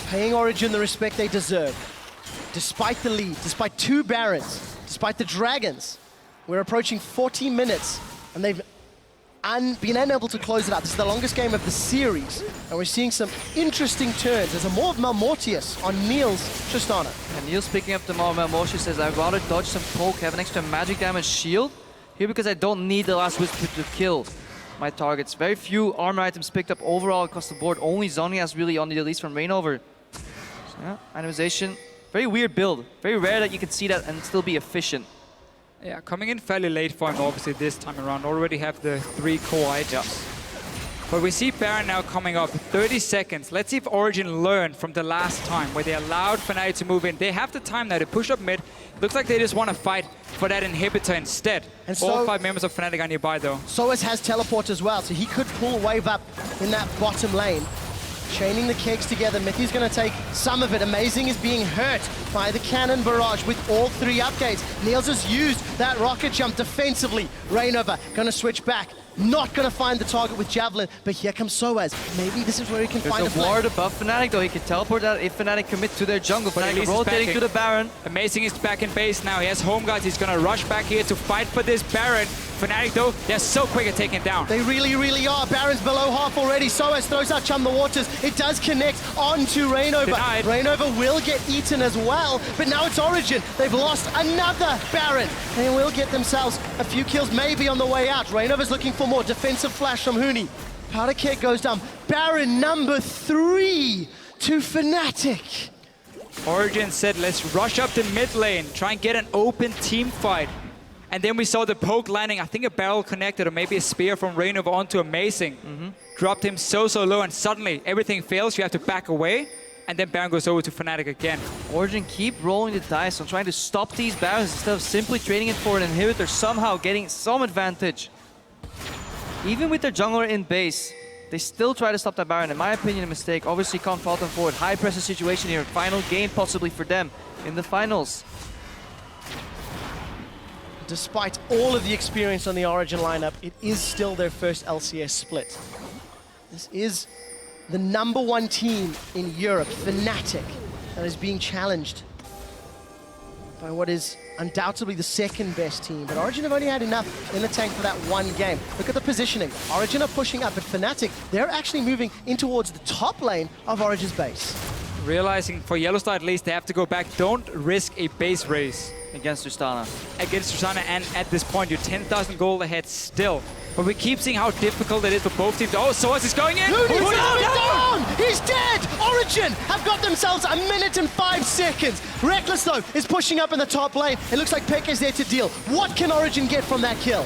Speaker 3: paying Origen the respect they deserve. Despite the lead, despite 2 Barons, despite the Dragons, we're approaching 40 minutes and they've been unable to close it out. This is the longest game of the series, and we're seeing some interesting turns. There's a more of Malmortius on Niels Tristana.
Speaker 1: And Niels picking up the more Malmortius says, I'd rather dodge some poke, have an extra magic damage shield here because I don't need the last whisper to kill my targets. Very few armor items picked up overall across the board. Only Zhonya's has really on the release from Reignover. So yeah, animation. Very weird build. Very rare that you can see that and still be efficient.
Speaker 2: Yeah, coming in fairly late for him, obviously, this time around. Already have the 3 core items. Yeah. But we see Baron now coming up. 30 seconds. Let's see if Origen learned from the last time where they allowed Fnatic to move in. They have the time now to push up mid. Looks like they just want to fight for that inhibitor instead. And so, all 5 members of Fnatic are nearby, though.
Speaker 3: Soaz has teleport as well, so he could pull wave up in that bottom lane. Chaining the Kegs together, Mithy's going to take some of it. Amazing is being hurt by the Cannon Barrage with all 3 upgrades. Niels has used that rocket jump defensively. Reignover going to switch back. Not going to find the target with Javelin, but here comes Soaz. Maybe this is where he can find a
Speaker 1: ward above Fnatic, though. He can teleport that if Fnatic commit to their jungle. Fnatic rotating to the Baron.
Speaker 2: Amazing is back in base now. He has home guards. He's going to rush back here to fight for this Baron. Fnatic, though, they're so quick at taking it down.
Speaker 3: They really, really are. Baron's below half already. Soaz throws out Chum the Waters. It does connect onto Reignover. Reignover will get eaten as well, but now it's Origen. They've lost another Baron. They will get themselves a few kills maybe on the way out. Reignover's looking for more defensive flash from Huni. Powder Keg goes down. Baron number 3 to Fnatic.
Speaker 2: Origen said, let's rush up the mid lane, try and get an open team fight. And then we saw the poke landing, I think a barrel connected or maybe a spear from Reignover onto Amazing. Dropped him so low, and suddenly everything fails. You have to back away, and then Baron goes over to Fnatic again.
Speaker 1: Origen keep rolling the dice on trying to stop these Barons instead of simply trading it for an inhibitor, somehow getting some advantage. Even with their jungler in base, they still try to stop that Baron. In my opinion, a mistake. Obviously, can't fault them for it. High pressure situation here. Final game possibly for them in the finals.
Speaker 3: Despite all of the experience on the Origen lineup, it is still their first LCS split. This is the #1 team in Europe, Fnatic, that is being challenged. by what is undoubtedly the second best team. But Origen have only had enough in the tank for that one game. Look at the positioning. Origen are pushing up, but Fnatic, they're actually moving in towards the top lane of Origen's base.
Speaker 2: Realizing for Yellowstar at least they have to go back. Don't risk a base race
Speaker 1: Against Tristana.
Speaker 2: against Tristana, and at this point you're 10,000 gold ahead still. But we keep seeing how difficult it is for both teams. Oh, Soaz is going in!
Speaker 3: He's down! He's dead! Origen have got themselves a minute and 5 seconds. Reckless, though, is pushing up in the top lane. It looks like Peck is there to deal. What can Origen get from that kill?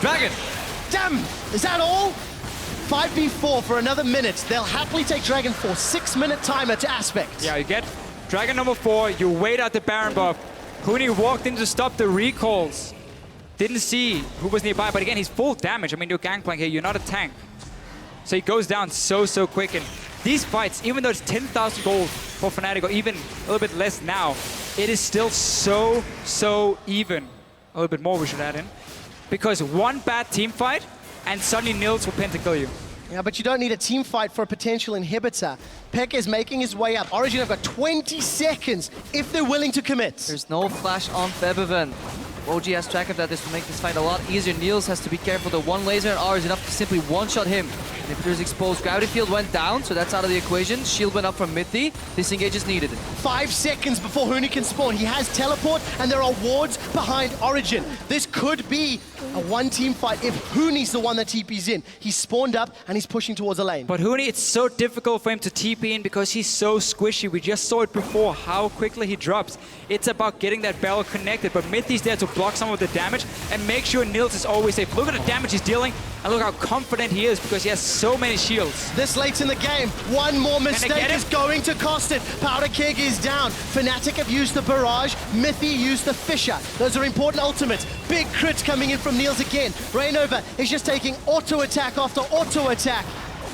Speaker 1: Dragon!
Speaker 3: Damn! Is that all? 5v4 for another minute. They'll happily take Dragon for 6-minute timer to Aspect.
Speaker 2: Yeah, you get Dragon number 4, you wait out the Baron buff. Huni walked in to stop the recalls. Didn't see who was nearby, but again, he's full damage. I mean, you're gangplank here, you're not a tank. So he goes down so quick, and these fights, even though it's 10,000 gold for Fnatic, or even a little bit less now, it is still so even. A little bit more we should add in. Because one bad team fight, and suddenly Nils will pentakill you.
Speaker 3: Yeah, but you don't need a team fight for a potential inhibitor. Peck is making his way up. Origen have got 20 seconds if they're willing to commit.
Speaker 1: There's no flash on Febiven. OG has track of that. This will make this fight a lot easier. Niels has to be careful. The one laser and R is enough to simply one-shot him. Inhibitor's exposed. Gravity field went down, so that's out of the equation. Shield went up from Mithy. Disengage is needed.
Speaker 3: 5 seconds before Huni can spawn. He has teleport, and there are wards behind Origen. This could be a one-team fight if Huni's the one that TP's in. He's spawned up, and he's pushing towards a lane.
Speaker 2: But Huni, it's so difficult for him to TP in because he's so squishy. We just saw it before, how quickly he drops. It's about getting that barrel connected, but Mithy's there to block some of the damage and make sure Nils is always safe. Look at the damage he's dealing, and look how confident he is because he has so many shields.
Speaker 3: This late in the game, one more mistake is going to cost it. Powder Keg is down. Fnatic have used the barrage. Mithy used the Fisher. Those are important ultimates. Big crits coming in from Niels again. Rainover is just taking auto attack after auto attack.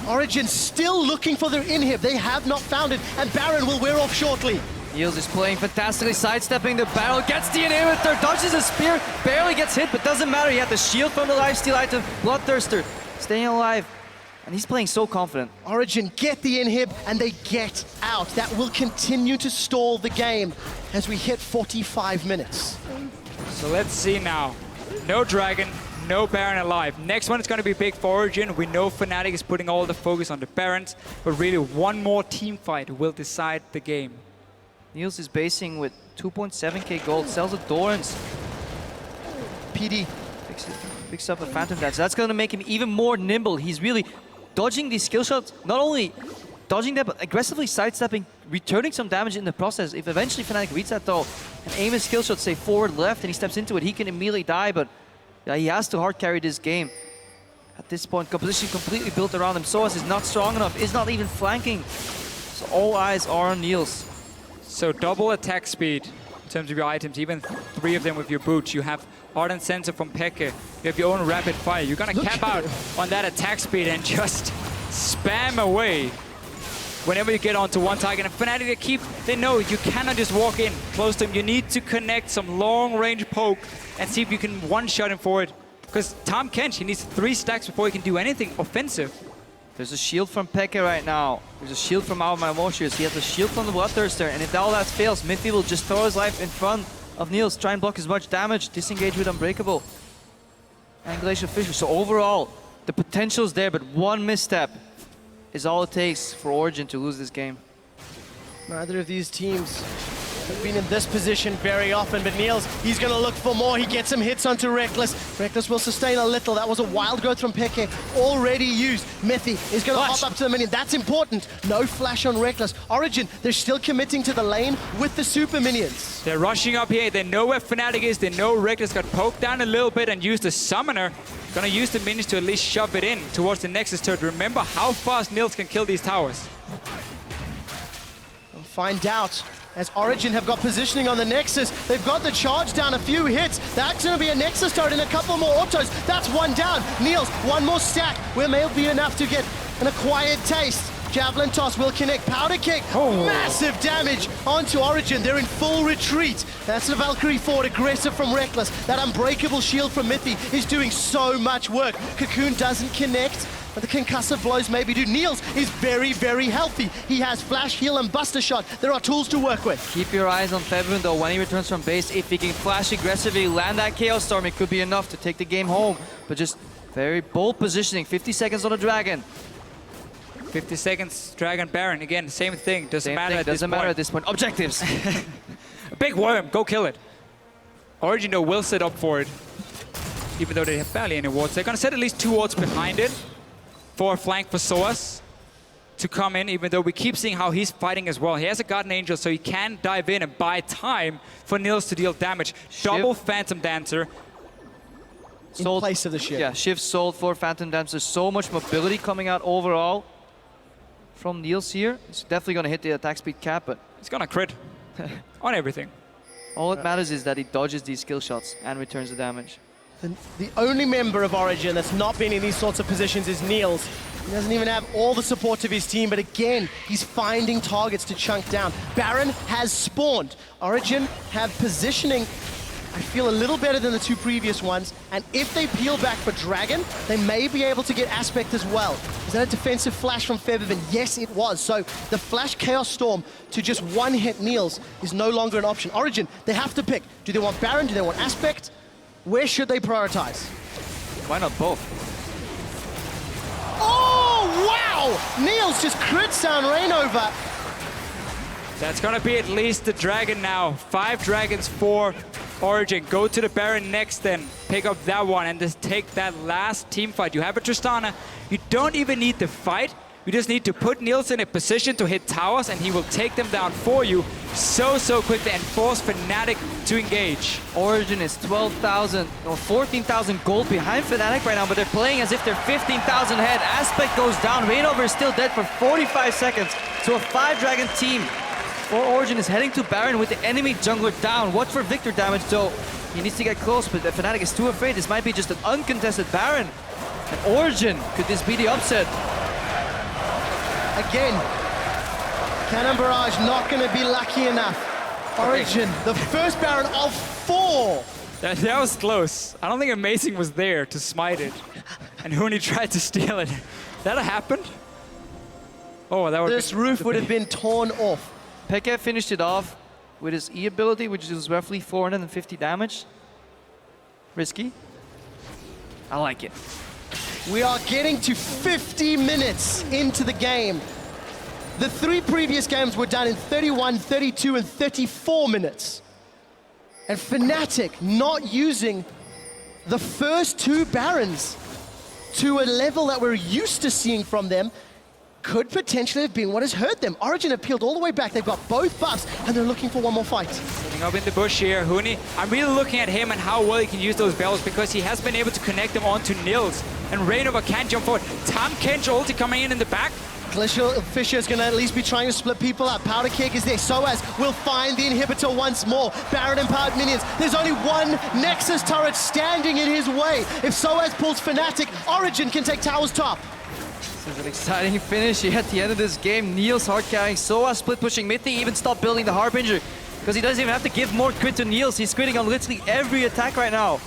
Speaker 3: Origen still looking for their inhib. They have not found it, and Baron will wear off shortly.
Speaker 1: Niels is playing fantastically, sidestepping the barrel, gets the inhibitor, dodges a spear, barely gets hit, but doesn't matter. He had the shield from the lifesteal item, Bloodthirster, staying alive, and he's playing so confident.
Speaker 3: Origen get the inhib, and they get out. That will continue to stall the game as we hit 45 minutes.
Speaker 2: So let's see now. No Dragon, no Baron alive. Next one is going to be big for Origen. We know Fnatic is putting all the focus on the Barons, but really one more team fight will decide the game.
Speaker 1: Niels is basing with 2.7k gold, sells the Dorans.
Speaker 3: PD
Speaker 1: Picks up a Phantom Dance. That's going to make him even more nimble. He's really dodging these skill shots, not only dodging them, but aggressively sidestepping, returning some damage in the process. If eventually Fnatic reads that though, and aim his skill shot, say forward, left, and he steps into it, he can immediately die, but yeah, he has to hard carry this game. At this point, composition completely built around him. Soaz is not strong enough, is not even flanking. So all eyes are on Niels.
Speaker 2: So double attack speed in terms of your items, even 3 of them with your boots. You have Ardent Sensor from Peke. You have your own rapid fire. You're gonna cap out on that attack speed and just spam away whenever you get onto one target. And Fnatic, they know you cannot just walk in close to him. You need to connect some long range poke and see if you can one-shot him forward. Because Tom Kench, he needs 3 stacks before he can do anything offensive.
Speaker 1: There's a shield from Pekka right now. There's a shield from our Mamoshius. He has a shield from the Bloodthirster. And if all that fails, Mithy will just throw his life in front of Niels, try and block as much damage, disengage with Unbreakable and Glacial Fissure. So overall, the potential's there, but one misstep is all it takes for Origen to lose this game.
Speaker 3: Neither of these teams have been in this position very often, but Niels, he's going to look for more. He gets some hits onto Reckless. Reckless will sustain a little. That was a wild growth from Peke, already used. Mithy is going to hop up to the minion. That's important. No flash on Reckless. Origen, they're still committing to the lane with the super minions.
Speaker 2: They're rushing up here. They know where Fnatic is. They know Reckless got poked down a little bit and used the Summoner. Gonna use the minions to at least shove it in towards the Nexus turret. Remember how fast Niels can kill these towers.
Speaker 3: We'll find out. As Origen have got positioning on the Nexus, they've got the charge down, a few hits. That's going to be a Nexus turret and a couple more autos. That's one down. Niels, one more stack. Will may be enough to get an acquired taste. Javelin toss will connect. Powder kick. Massive damage onto Origen. They're in full retreat. That's the Valkyrie forward, aggressive from Reckless. That unbreakable shield from Mithy is doing so much work. Cocoon doesn't connect. but the concussive blows maybe do. Niels is very, very healthy. He has flash, heal, and buster shot. There are tools to work with.
Speaker 1: Keep your eyes on Febvin though when he returns from base. If he can flash aggressively, land that Chaos Storm, it could be enough to take the game home. But just very bold positioning. 50 seconds on the Dragon.
Speaker 2: 50 seconds, Dragon Baron. Again, same thing. Doesn't matter at this point.
Speaker 1: Objectives.
Speaker 2: A big worm, go kill it. Origen though will set up for it. Even though they have barely any wards. They're gonna set at least 2 wards behind it for a flank for Soaz to come in, even though we keep seeing how he's fighting as well. He has a Guardian Angel, so he can dive in and buy time for Niels to deal damage. Double Phantom Dancer.
Speaker 3: In place of the Shiv.
Speaker 1: Yeah, Shiv sold for Phantom Dancer. So much mobility coming out overall from Niels here. It's definitely gonna hit the attack speed cap, but
Speaker 2: He's gonna crit on everything.
Speaker 1: all that matters is that he dodges these skill shots and returns the damage.
Speaker 3: The only member of Origen that's not been in these sorts of positions is Niels. He doesn't even have all the support of his team, but again, he's finding targets to chunk down. Baron has spawned. Origen have positioning, I feel, a little better than the 2 previous ones, and if they peel back for Dragon, they may be able to get Aspect as well. Is that a defensive flash from Febvin? Yes, it was. So the flash Chaos Storm to just one-hit Niels is no longer an option. Origen, they have to pick. Do they want Baron? Do they want Aspect? Where should they prioritize?
Speaker 1: Why not both?
Speaker 3: Oh, wow! Niels just crits down Rainover.
Speaker 2: That's gonna be at least the Dragon now. 5 Dragons for Origen. Go to the Baron next then. Pick up that one and just take that last team fight. You have a Tristana. You don't even need to fight. You just need to put Niels in a position to hit towers and he will take them down for you so quickly and force Fnatic to engage.
Speaker 1: Origen is 12,000 or 14,000 gold behind Fnatic right now, but they're playing as if they're 15,000 ahead. Aspect goes down. Rainover is still dead for 45 seconds. So a 5-Dragon team for Origen is heading to Baron with the enemy jungler down. Watch for Victor damage though. He needs to get close, but the Fnatic is too afraid. This might be just an uncontested Baron. And Origen, could this be the upset?
Speaker 3: Again, Cannon Barrage not going to be lucky enough. Origen, the first Baron of 4.
Speaker 2: That was close. I don't think Amazing was there to smite it. And Huni tried to steal it. That happened? Oh, that would
Speaker 3: This roof would have been torn off.
Speaker 1: Pekka finished it off with his E ability, which is roughly 450 damage. Risky. I like it.
Speaker 3: We are getting to 50 minutes into the game. The 3 previous games were done in 31, 32, and 34 minutes. And Fnatic not using the first 2 Barons to a level that we're used to seeing from them could potentially have been what has hurt them. Origen have peeled all the way back. They've got both buffs, and they're looking for one more fight.
Speaker 2: Sitting up in the bush here, Huni. I'm really looking at him and how well he can use those bells because he has been able to connect them onto Niels. And Rainover can't jump forward. Tam Kench ulti coming in the back.
Speaker 3: Glacial Fisher is going to at least be trying to split people up. Powder Keg is there. Soaz will find the inhibitor once more. Baron empowered minions. There's only one Nexus turret standing in his way. If Soaz pulls Fnatic, Origen can take towers top.
Speaker 1: This is an exciting finish here at the end of this game. Niels hard carrying Soaz, split pushing mid. They even stopped building the Harbinger because he doesn't even have to give more crit to Niels. He's critting on literally every attack right now.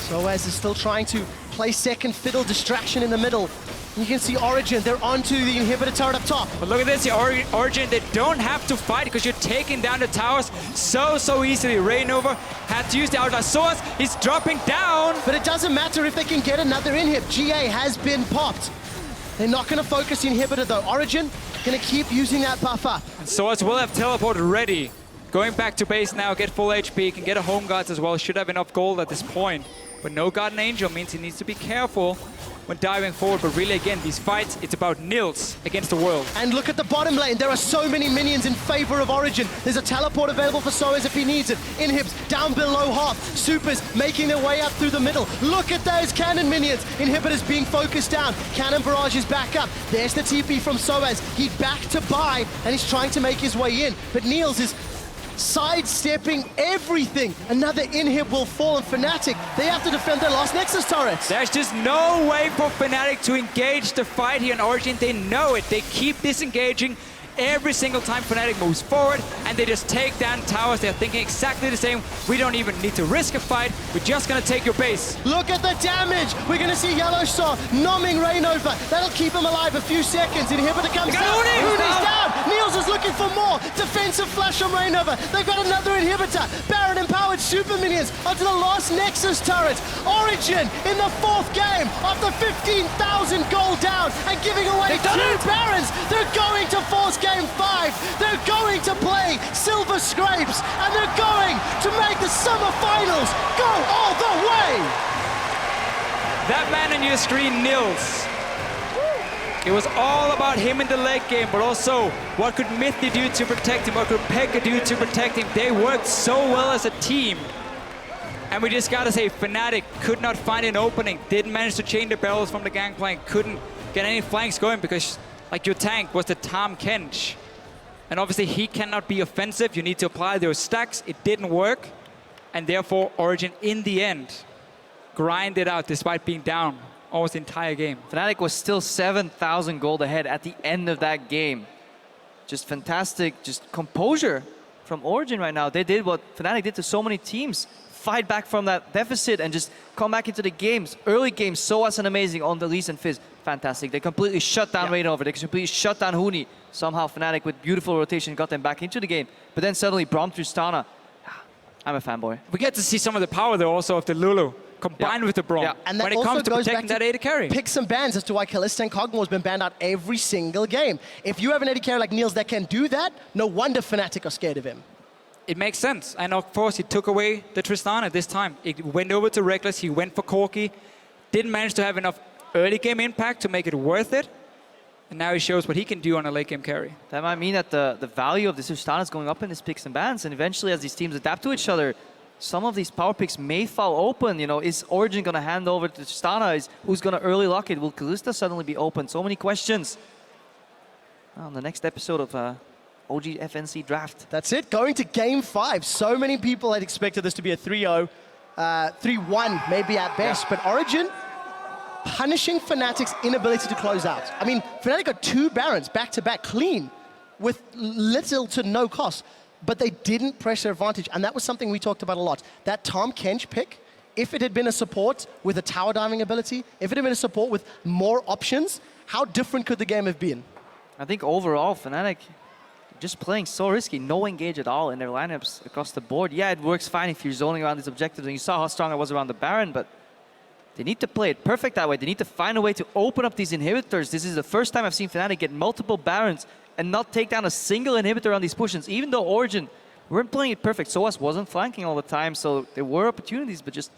Speaker 3: Soaz is still trying to play second fiddle distraction in the middle. You can see Origen, they're onto the inhibitor turret up top.
Speaker 2: But look at this, the Origen, they don't have to fight because you're taking down the towers so easily. Rainover had to use the outlast. Soaz, he's dropping down.
Speaker 3: But it doesn't matter if they can get another inhib. GA has been popped. They're not going to focus the inhibitor though. Origen going to keep using that buff up.
Speaker 2: And Soaz will have teleport ready. Going back to base now, get full HP, can get a home guards as well. Should have enough gold at this point. But no Guardian Angel means he needs to be careful when diving forward. But really, again, these fights, it's about Niels against the world.
Speaker 3: And look at the bottom lane. There are so many minions in favor of Origen. There's a teleport available for Soaz if he needs it. Inhibs down below half. Supers making their way up through the middle. Look at those cannon minions. Inhibitors being focused down. Cannon barrage is back up. There's the TP from Soaz. He's back to buy, and he's trying to make his way in. But Niels is sidestepping everything. Another inhib will fall, and Fnatic, they have to defend their last Nexus turrets.
Speaker 2: There's just no way for Fnatic to engage the fight here in Origen. They know it. They keep disengaging every single time Fnatic moves forward and they just take down towers, they're thinking exactly the same. We don't even need to risk a fight. We're just going to take your base.
Speaker 3: Look at the damage. We're going to see Yellow Star nomming Rainover. That'll keep him alive a few seconds. Inhibitor comes out. Huni's down. Niels is looking for more. Defensive flash from Rainover. They've got another inhibitor. Baron empowered super minions onto the last Nexus turret. Origen in the 4th game after 15,000 gold down and giving away 2 Barons. They're going to force game 5. They're going to play Silver Scrapes and they're going to make the summer finals go all the way.
Speaker 2: That man on your screen, Nils. It was all about him in the late game, but also what could Mithy do to protect him, what could Pekka do to protect him. They worked so well as a team. And we just gotta say, Fnatic could not find an opening, didn't manage to chain the barrels from the gangplank, couldn't get any flanks going because, like, your tank was the Tahm Kench. And obviously he cannot be offensive, you need to apply those stacks, it didn't work. And therefore, Origen, in the end, grinded out despite being down almost the entire game.
Speaker 1: Fnatic was still 7,000 gold ahead at the end of that game. Just fantastic, just composure from Origen right now. They did what Fnatic did to so many teams. Fight back from that deficit and just come back into the games. Early games, Soas and amazing on the Lee and Fizz. Fantastic. They completely shut down Rainover. They completely shut down Huni. Somehow Fnatic with beautiful rotation got them back into the game. But then suddenly Braum Tristana. I'm a fanboy.
Speaker 2: We get to see some of the power though also of the Lulu combined with the Braum.
Speaker 3: And that
Speaker 2: when it
Speaker 3: also
Speaker 2: comes to
Speaker 3: goes
Speaker 2: protecting
Speaker 3: back
Speaker 2: that AD carry.
Speaker 3: Pick some bans as to why Kalista and Kog'Maw has been banned out every single game. If you have an AD carry like Niels that can do that, no wonder Fnatic are scared of him.
Speaker 2: It makes sense. And of course, he took away the Tristana this time. It went over to Reckless, he went for Corki. Didn't manage to have enough early game impact to make it worth it. And now he shows what he can do on a late game carry.
Speaker 1: That might mean that the value of the Tristana is going up in his picks and bans. And eventually, as these teams adapt to each other, some of these power picks may fall open. You know, is Origen going to hand over to Tristana? Who's going to early lock it? Will Kalista suddenly be open? So many questions. On the next episode of OG FNC Draft.
Speaker 3: That's it, going to game 5. So many people had expected this to be a 3-0, 3-1 maybe at best, but Origen punishing Fnatic's inability to close out. I mean, Fnatic got 2 Barons back-to-back clean with little to no cost, but they didn't press their advantage, and that was something we talked about a lot. That Tahm Kench pick, if it had been a support with a tower diving ability, if it had been a support with more options, how different could the game have been?
Speaker 1: I think overall, Fnatic just playing so risky, no engage at all in their lineups across the board. Yeah, it works fine if you're zoning around these objectives, and you saw how strong I was around the Baron, but they need to play it perfect that way. They need to find a way to open up these inhibitors. This is the first time I've seen Fnatic get multiple Barons and not take down a single inhibitor on these pushes, even though Origen weren't playing it perfect. Soas wasn't flanking all the time, so there were opportunities, but just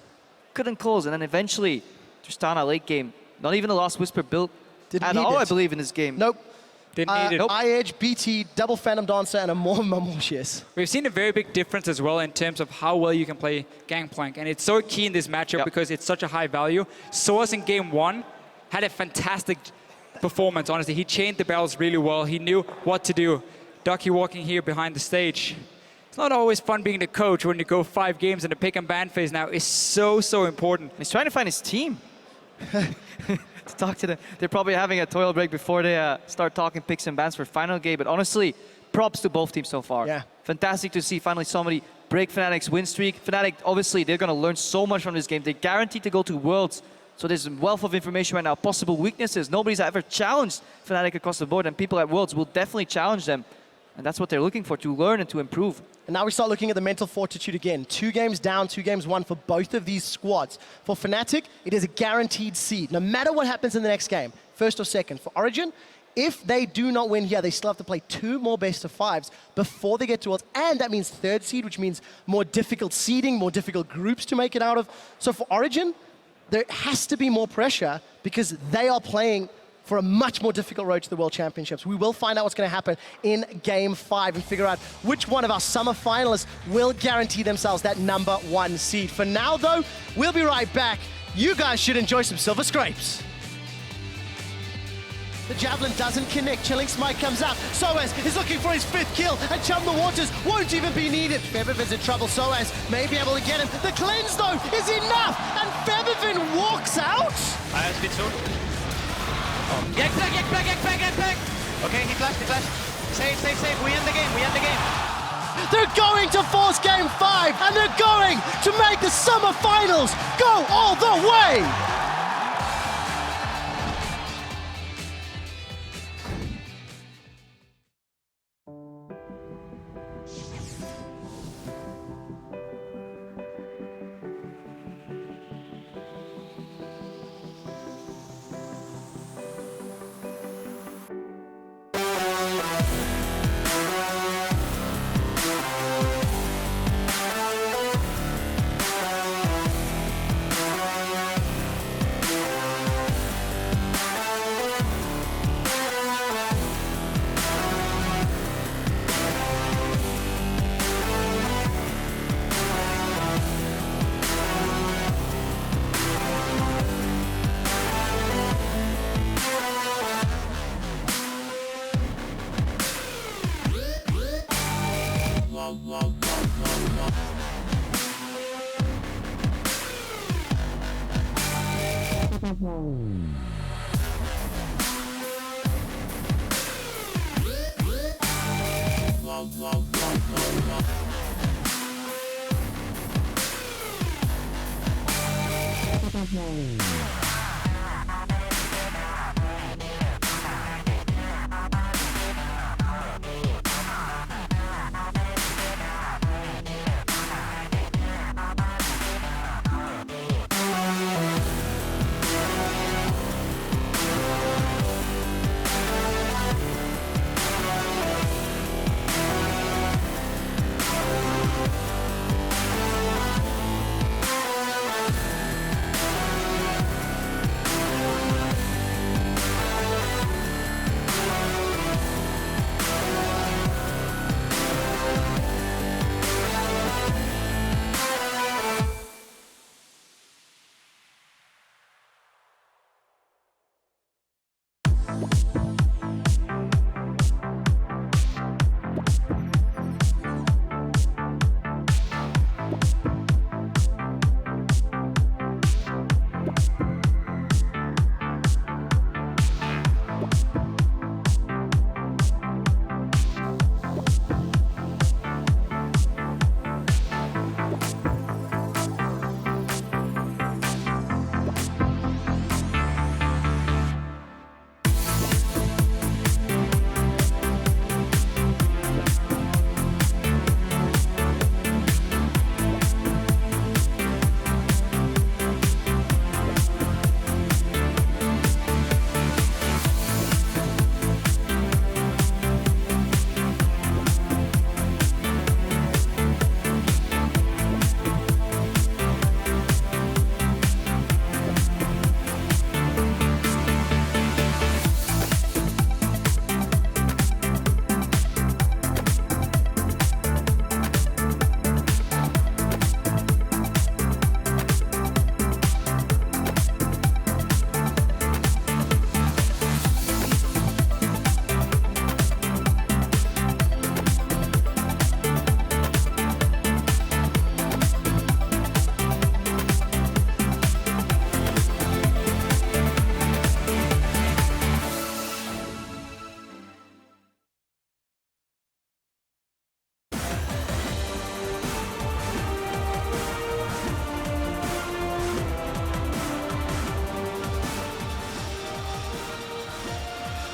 Speaker 1: couldn't close. And then eventually, Tristana late game, not even a Lost Whisper built at all, I believe, in this game.
Speaker 3: Nope.
Speaker 2: Didn't need it.
Speaker 3: Nope. I-Edge, BT, double Phantom Dancer, and a more Mamoshius.
Speaker 2: We've seen a very big difference as well in terms of how well you can play Gangplank. And it's so key in this matchup because it's such a high value. Soas in game 1 had a fantastic performance, honestly. He chained the barrels really well. He knew what to do. Ducky walking here behind the stage. It's not always fun being the coach when you go 5 games in the pick and ban phase now. It's so, so important.
Speaker 1: He's trying to find his team. To talk to them. They're probably having a toilet break before they start talking picks and bans for final game. But honestly, props to both teams so far.
Speaker 3: Yeah.
Speaker 1: Fantastic to see finally somebody break Fnatic's win streak. Fnatic, obviously, they're going to learn so much from this game. They're guaranteed to go to Worlds. So there's a wealth of information right now, possible weaknesses. Nobody's ever challenged Fnatic across the board, and people at Worlds will definitely challenge them. And that's what they're looking for, to learn and to improve.
Speaker 3: And now we start looking at the mental fortitude again. 2 games down, 2 games won for both of these squads. For Fnatic, it is a guaranteed seed, no matter what happens in the next game, first or second. For Origen, if they do not win here, they still have to play 2 more best-of-5s before they get to Worlds. And that means 3rd seed, which means more difficult seeding, more difficult groups to make it out of. So for Origen, there has to be more pressure because they are playing for a much more difficult road to the World Championships. We will find out what's going to happen in Game 5 and figure out which one of our summer finalists will guarantee themselves that #1 seed. For now, though, we'll be right back. You guys should enjoy some Silver Scrapes. The Javelin doesn't connect. Chilling Smite comes out. Soas is looking for his 5th kill, and Chum the Waters won't even be needed. Febiven's in trouble. Soas may be able to get him. The cleanse, though, is enough, and Febiven walks out.
Speaker 4: I have speed soon. Gangplank. Okay, he flashed. Save. We end the game.
Speaker 3: They're going to force game 5, and they're going to make the summer finals go all the way!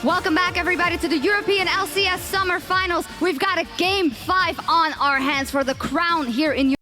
Speaker 5: Welcome back, everybody, to the European LCS Summer Finals. We've got a Game 5 on our hands for the crown here in Europe.